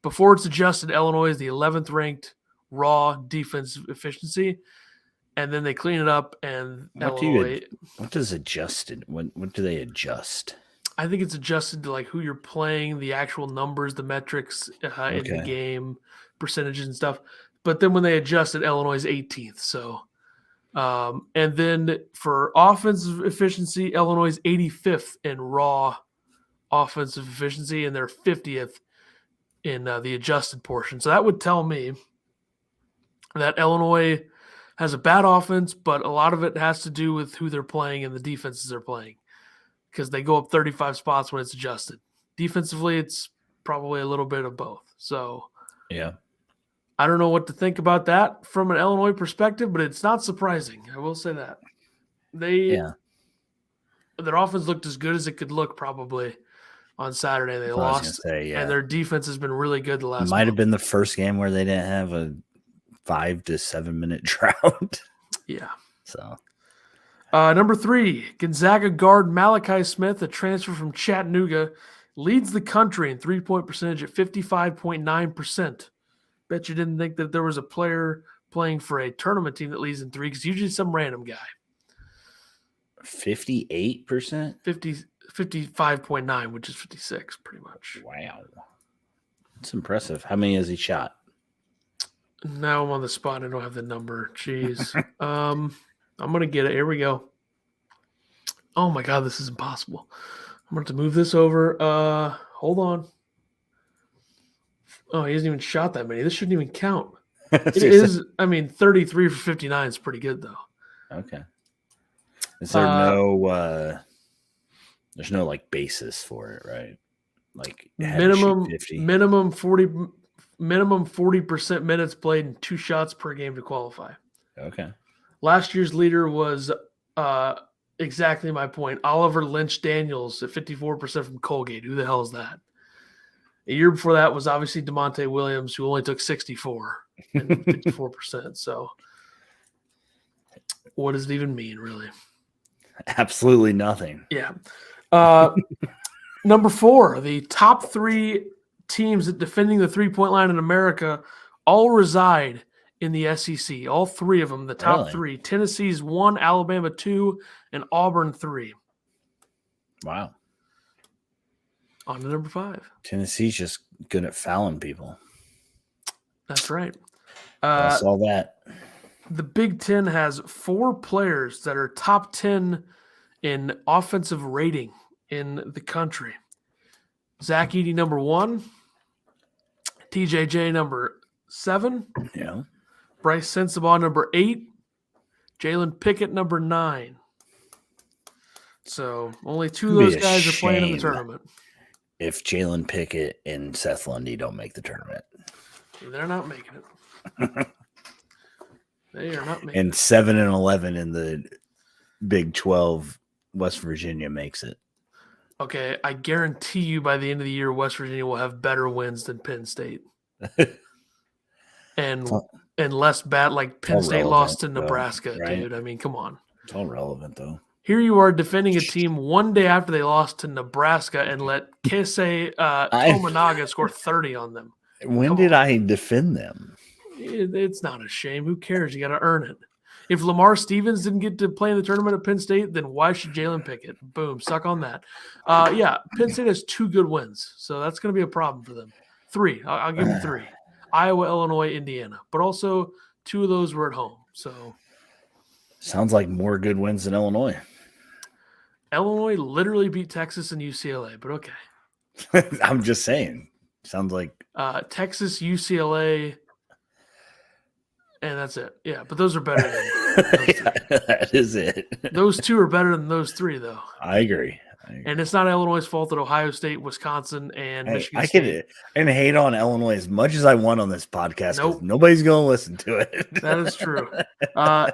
before it's adjusted, Illinois is the 11th ranked raw defensive efficiency. And then they clean it up, and what does adjusted? What do they adjust? I think it's adjusted to like who you're playing, the actual numbers, the metrics in the game, percentages and stuff. But then when they adjust it, Illinois is 18th. So, and then for offensive efficiency, Illinois is 85th in raw offensive efficiency, and they're 50th in the adjusted portion. So that would tell me that Illinois has a bad offense, but a lot of it has to do with who they're playing and the defenses they're playing, because they go up 35 spots when it's adjusted. Defensively, it's probably a little bit of both. So, yeah, I don't know what to think about that from an Illinois perspective, but it's not surprising. I will say that their offense looked as good as it could look probably on Saturday. They lost, and their defense has been really good the last. Might have been the first game where they didn't have a 5 to 7 minute drought. Yeah. So, number 3, Gonzaga guard Malachi Smith, a transfer from Chattanooga, leads the country in three-point percentage at 55.9%. Bet you didn't think that there was a player playing for a tournament team that leads in three, because usually some random guy. 58%? 55.9, which is 56, pretty much. Wow. That's impressive. How many has he shot? Now I'm on the spot. I don't have the number. Jeez. I'm going to get it. Here we go. Oh, my God. This is impossible. I'm going to have to move this over. Hold on. Oh, he hasn't even shot that many. This shouldn't even count. It is, 33 for 59 is pretty good, though. Okay. Is there no there's no like basis for it, right? Like minimum 40% minutes played and 2 shots per game to qualify. Okay. Last year's leader was exactly my point. Oliver Lynch Daniels at 54% from Colgate. Who the hell is that? A year before that was obviously DeMonte Williams, who only took 64 and 54%. So what does it even mean, really? Absolutely nothing. Yeah. Number 4, the top 3 teams that defending the three-point line in America all reside in the SEC. All 3 of them, the top 3. Tennessee's 1, Alabama 2, and Auburn 3. Wow. On to number 5. Tennessee's just good at fouling people. That's right. I saw that. The Big Ten has 4 players that are top 10 in offensive rating in the country. Zach Edey, number 1. TJJ, number 7. Yeah. Bryce Sensabaugh, number 8. Jalen Pickett, number 9. So only 2 of those guys are playing in the tournament. If Jalen Pickett and Seth Lundy don't make the tournament. They're not making it. They are not making and 7 and 11 in the Big 12, West Virginia makes it. Okay, I guarantee you by the end of the year, West Virginia will have better wins than Penn State. and less bad, like Penn State lost to Nebraska, right? Dude. I mean, come on. It's all relevant, though. Here you are defending a team one day after they lost to Nebraska and let Keisei Tominaga score 30 on them. When did I defend them? It's not a shame. Who cares? You got to earn it. If Lamar Stevens didn't get to play in the tournament at Penn State, then why should Jalen Pickett? Boom, suck on that. Penn State has 2 good wins, so that's going to be a problem for them. 3, I'll give them 3. Iowa, Illinois, Indiana. But also 2 of those were at home. So sounds like more good wins than Illinois. Illinois literally beat Texas and UCLA, but okay. I'm just saying. Sounds like Texas, UCLA, and that's it. Yeah, but those are better than those 3. That is it. Those 2 are better than those 3, though. I agree. And it's not Illinois' fault that Ohio State, Wisconsin, and Michigan State. I can hate on Illinois as much as I want on this podcast. Nope. Nobody's going to listen to it. That is true.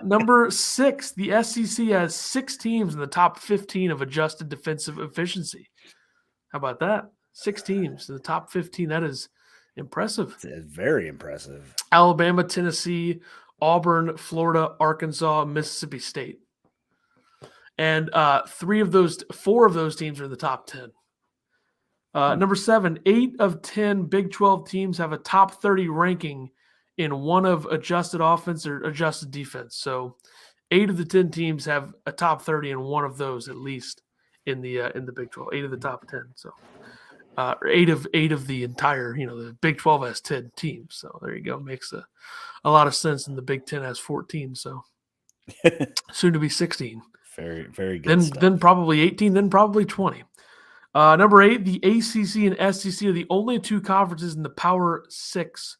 Number 6, the SEC has 6 teams in the top 15 of adjusted defensive efficiency. How about that? 6 teams in the top 15. That is impressive. It's very impressive. Alabama, Tennessee, Auburn, Florida, Arkansas, Mississippi State. And 4 of those teams are in the top 10. Number 7, 8 of 10 Big 12 teams have a top 30 ranking in one of adjusted offense or adjusted defense. So 8 of the 10 teams have a top 30 in one of those at least in the Big 12. 8 of the top 10. So 8 of the entire, the Big 12 has 10 teams. So there you go. Makes a lot of sense. And the Big 10 has 14. So soon to be 16. Very, very good. Then probably 18, then probably 20. Number 8, the ACC and SEC are the only 2 conferences in the Power 6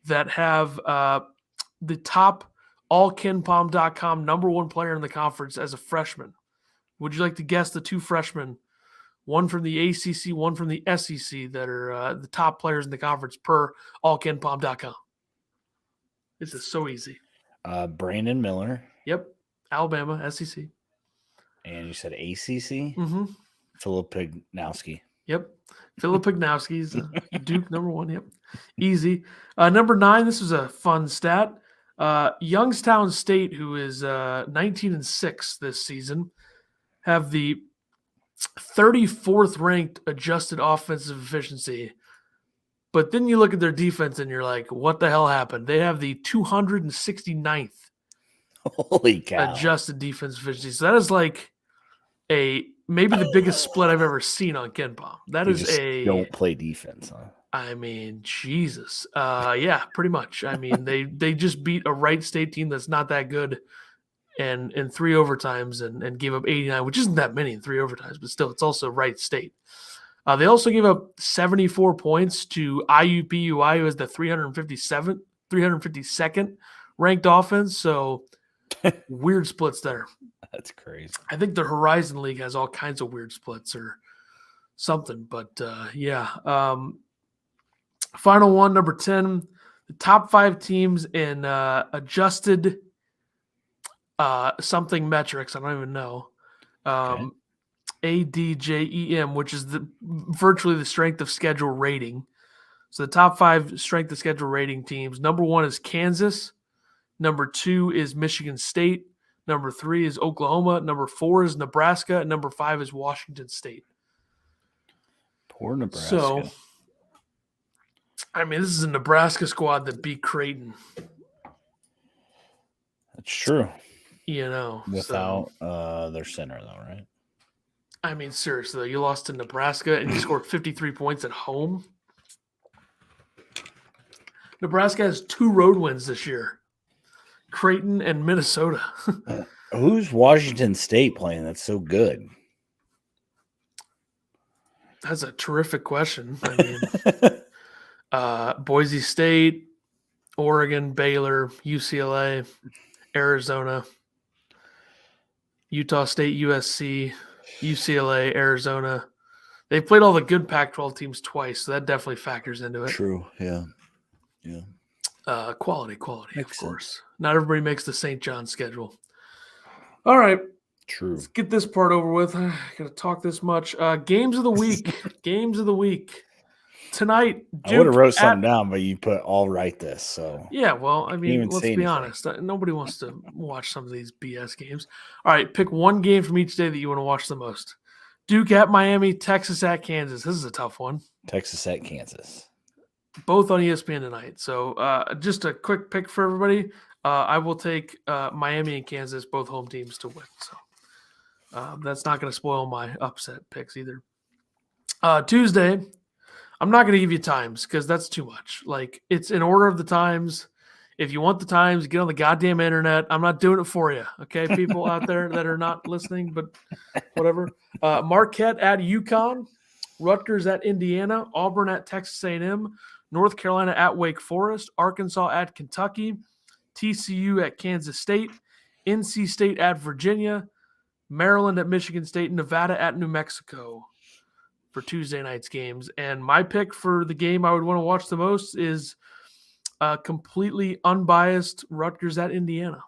that have the top allkenpom.com number 1 player in the conference as a freshman. Would you like to guess the 2 freshmen, one from the ACC, one from the SEC, that are the top players in the conference per allkenpom.com? This is so easy. Brandon Miller. Yep. Alabama, SEC. And you said ACC? Mm-hmm. Philip Pignowski. Yep. Philip Pignowski's Duke number 1. Yep. Easy. Number 9, this was a fun stat. Youngstown State, who is 19-6 this season, have the 34th ranked adjusted offensive efficiency. But then you look at their defense and you're like, what the hell happened? They have the 269th Holy cow. adjusted defense efficiency. So that is like maybe the biggest split I've ever seen on KenPom. That is don't play defense, huh? I mean, Jesus. Yeah, pretty much. I mean, they just beat a Wright State team that's not that good and in 3 overtimes and gave up 89, which isn't that many in 3 overtimes, but still, it's also Wright State. They also gave up 74 points to IUPUI, who is the 352nd ranked offense. So weird splits there. That's crazy. I think the Horizon League has all kinds of weird splits or something. But yeah. Final one, number 10. The top 5 teams in adjusted something metrics. I don't even know. Okay. ADJEM, which is virtually the strength of schedule rating. So the top 5 strength of schedule rating teams. Number 1 is Kansas. Number 2 is Michigan State. Number 3 is Oklahoma. Number 4 is Nebraska. And number 5 is Washington State. Poor Nebraska. So, I mean, this is a Nebraska squad that beat Creighton. That's true. You know. Without their center, though, right? I mean, seriously, though, you lost to Nebraska and you scored 53 points at home. Nebraska has 2 road wins this year. Creighton and Minnesota. Who's Washington State playing that's so good? That's a terrific question. I mean, Boise State, Oregon, Baylor, UCLA, Arizona, Utah State, USC, UCLA, Arizona. They've played all the good Pac-12 teams twice, so that definitely factors into it. True, yeah. Quality, Makes of course. sense. Not everybody makes the St. John schedule. All right. True. Let's get this part over with. I gotta talk this much. Games of the week. Games of the week. Tonight, Duke I would have wrote something down, but you put all right this. So yeah, well, I mean, let's be honest. Nobody wants to watch some of these BS games. All right, pick one game from each day that you want to watch the most. Duke at Miami, Texas at Kansas. This is a tough one. Texas at Kansas. Both on ESPN tonight. So just a quick pick for everybody. I will take Miami and Kansas, both home teams, to win. So that's not going to spoil my upset picks either. Tuesday, I'm not going to give you times because that's too much. Like, it's in order of the times. If you want the times, get on the goddamn internet. I'm not doing it for you. Okay, people out there that are not listening, but whatever. Marquette at UConn, Rutgers at Indiana, Auburn at Texas A&M, North Carolina at Wake Forest, Arkansas at Kentucky, TCU at Kansas State, NC State at Virginia, Maryland at Michigan State, Nevada at New Mexico for Tuesday night's games. And my pick for the game I would want to watch the most is completely unbiased Rutgers at Indiana.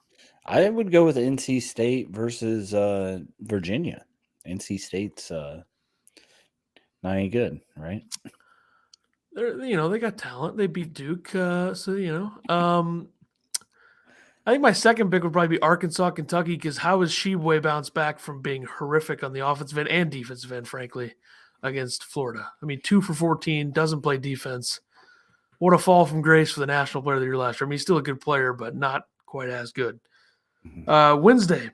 I would go with NC State versus Virginia. NC State's not any good, right? They got talent. They beat Duke. I think my second pick would probably be Arkansas, Kentucky, because how has Sheboy bounced back from being horrific on the offensive end and defensive end, frankly, against Florida? I mean, 2 for 14, doesn't play defense. What a fall from grace for the National Player of the Year last year. I mean, he's still a good player, but not quite as good. Mm-hmm. Wednesday,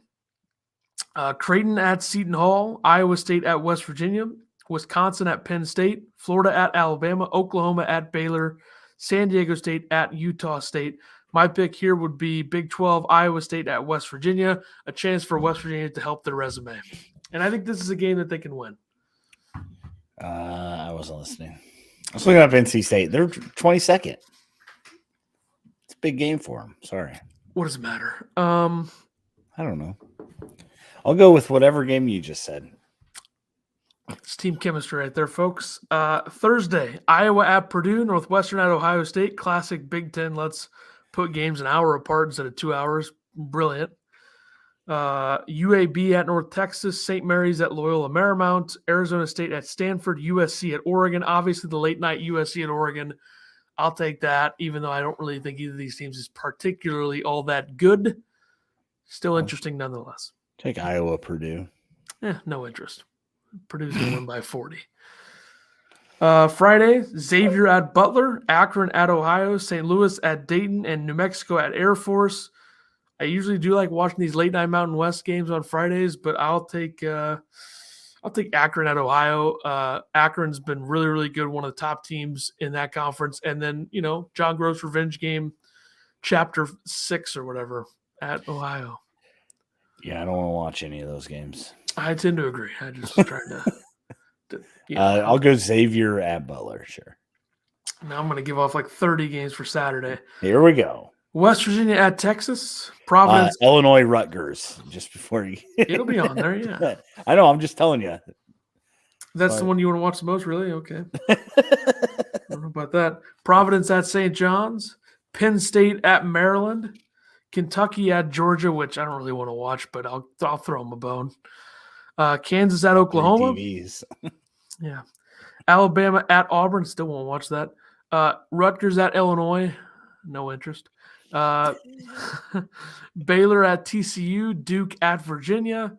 Creighton at Seton Hall, Iowa State at West Virginia, Wisconsin at Penn State, Florida at Alabama, Oklahoma at Baylor, San Diego State at Utah State. My pick here would be Big 12, Iowa State at West Virginia, a chance for West Virginia to help their resume. And I think this is a game that they can win. I wasn't listening. I was looking up NC State. They're 22nd. It's a big game for them. Sorry. What does it matter? I don't know. I'll go with whatever game you just said. It's team chemistry right there, folks. Thursday, Iowa at Purdue, Northwestern at Ohio State. Classic Big Ten. Let's put games an hour apart instead of 2 hours. Brilliant. UAB at North Texas, St. Mary's at Loyola Marymount, Arizona State at Stanford, USC at Oregon. Obviously, the late night USC at Oregon. I'll take that, even though I don't really think either of these teams is particularly all that good. Still interesting nonetheless. Take Iowa, Purdue. No interest. Purdue's going to win by 40. Friday, Xavier at Butler, Akron at Ohio, St. Louis at Dayton, and New Mexico at Air Force. I usually do like watching these late night Mountain West games on Fridays, but I'll take Akron at Ohio. Akron's been really, really good, one of the top teams in that conference. And then, John Gross revenge game, chapter 6 or whatever at Ohio. Yeah, I don't want to watch any of those games. I tend to agree. I just was trying to I'll go Xavier at Butler, sure. Now I'm going to give off like 30 games for Saturday. Here we go. West Virginia at Texas, Providence. Illinois Rutgers, just before you. It'll be on there, yeah. I know, I'm just telling you. That's the one you want to watch the most, really? Okay. I don't know about that. Providence at St. John's, Penn State at Maryland, Kentucky at Georgia, which I don't really want to watch, but I'll throw them a bone. Kansas at Oklahoma. Yeah. Alabama at Auburn. Still won't watch that. Rutgers at Illinois. No interest. Baylor at TCU. Duke at Virginia.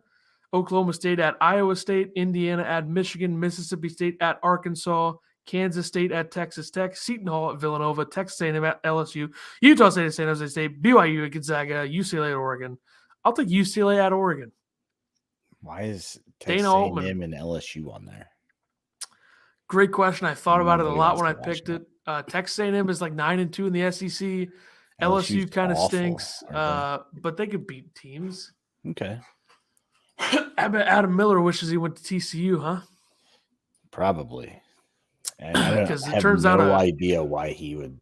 Oklahoma State at Iowa State. Indiana at Michigan. Mississippi State at Arkansas. Kansas State at Texas Tech. Seton Hall at Villanova. Texas A&M at LSU. Utah State at San Jose State. BYU at Gonzaga. UCLA at Oregon. I'll take UCLA at Oregon. Why is Texas A&M and LSU on there? Great question. I thought about it a lot when I picked it. Texas A&M is like 9-2 in the SEC. LSU kind of stinks, but they could beat teams. Okay. Adam Miller wishes he went to TCU, huh? Probably. And I have no idea why he would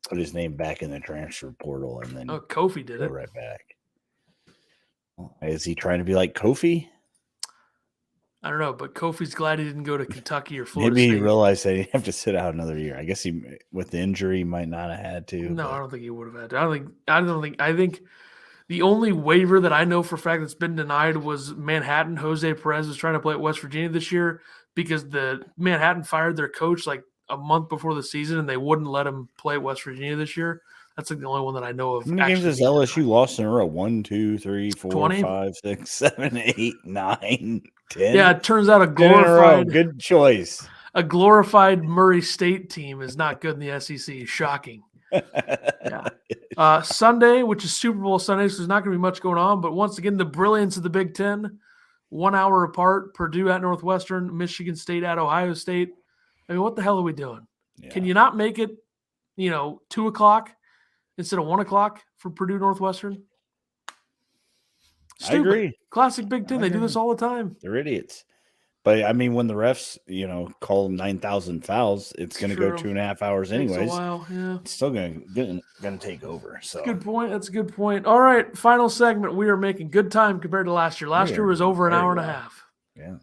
put his name back in the transfer portal and then Kofi did it right back. Is he trying to be like Kofi? I don't know, but Kofi's glad he didn't go to Kentucky or Florida Maybe State. he realized that he'd have to sit out another year. I guess he, with the injury, might not have had to. No, I don't think he would have had to. I think the only waiver that I know for a fact that's been denied was Manhattan. Jose Perez was trying to play at West Virginia this year because the Manhattan fired their coach like a month before the season, and they wouldn't let him play at West Virginia this year. That's like the only one that I know of. How many games has LSU lost in a row? 1, 2, 3, 4, 20? 5, 6, 7, 8, 9, 10. Yeah, it turns out a glorified good choice. A glorified Murray State team is not good in the SEC. Shocking. Yeah. Sunday, which is Super Bowl Sunday, so there's not going to be much going on. But once again, the brilliance of the Big Ten, 1 hour apart. Purdue at Northwestern, Michigan State at Ohio State. I mean, what the hell are we doing? Yeah. Can you not make it, 2 o'clock instead of 1 o'clock for Purdue Northwestern? Stupid. I agree. Classic Big Ten. They do this all the time. They're idiots. But, I mean, when the refs, call them 9,000 fouls, it's going to go 2.5 hours anyways. Takes a while, yeah. It's still going to take over. So good point. That's a good point. All right, final segment. We are making good time compared to last year. Last year was over an hour and a half. Yeah.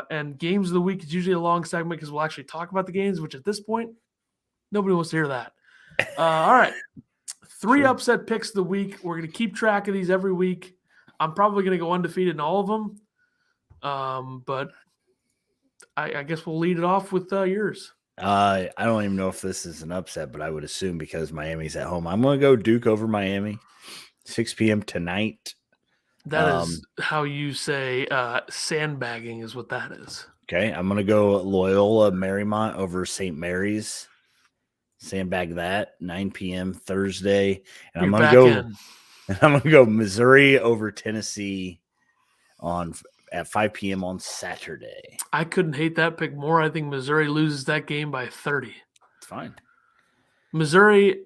And games of the week is usually a long segment because we'll actually talk about the games, which at this point, nobody wants to hear that. All right. 3 upset picks of the week. We're going to keep track of these every week. I'm probably going to go undefeated in all of them. But I guess we'll lead it off with yours. I don't even know if this is an upset, but I would assume because Miami's at home. I'm going to go Duke over Miami, 6 p.m. tonight. That is how you say sandbagging is what that is. Okay, I'm going to go Loyola Marymount over St. Mary's. Sandbag that, 9 p.m. Thursday. And I'm going to go Missouri over Tennessee at 5 p.m. on Saturday. I couldn't hate that pick more. I think Missouri loses that game by 30. It's fine. Missouri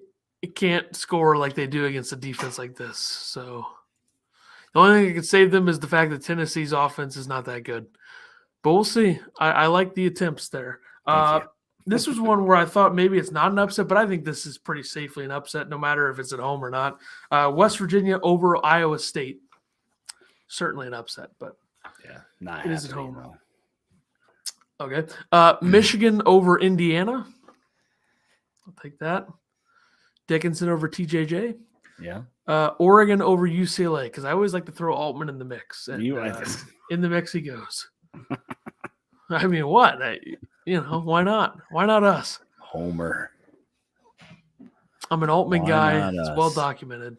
can't score like they do against a defense like this. So the only thing that can save them is the fact that Tennessee's offense is not that good. But we'll see. I like the attempts there. This was one where I thought maybe it's not an upset, but I think this is pretty safely an upset no matter if it's at home or not. West Virginia over Iowa State. Certainly an upset, but not it is at home. Though. Okay. Michigan over Indiana. I'll take that. Dickinson over TJJ. Yeah. Oregon over UCLA, because I always like to throw Altman in the mix. And, in the mix he goes. I mean, what? Why not? Why not us? Homer. I'm an Altman guy. It's well documented.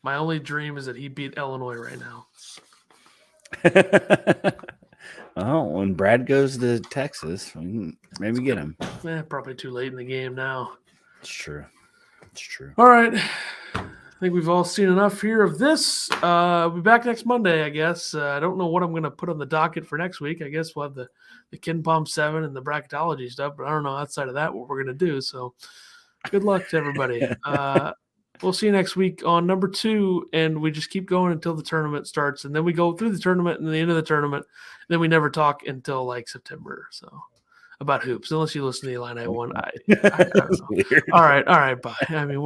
My only dream is that he beat Illinois right now. Oh, when Brad goes to Texas, we can maybe get him. Probably too late in the game now. It's true. It's true. All right. I think we've all seen enough here of this. We'll be back next Monday, I guess. I don't know what I'm going to put on the docket for next week. I guess we'll have the Kin Palm 7 and the bracketology stuff, but I don't know outside of that what we're going to do. So good luck to everybody. We'll see you next week on number 2, and we just keep going until the tournament starts, and then we go through the tournament and the end of the tournament. And then we never talk until like September. So about hoops, unless you listen to the Illini one. I don't know. Weird. All right, bye. I mean, we're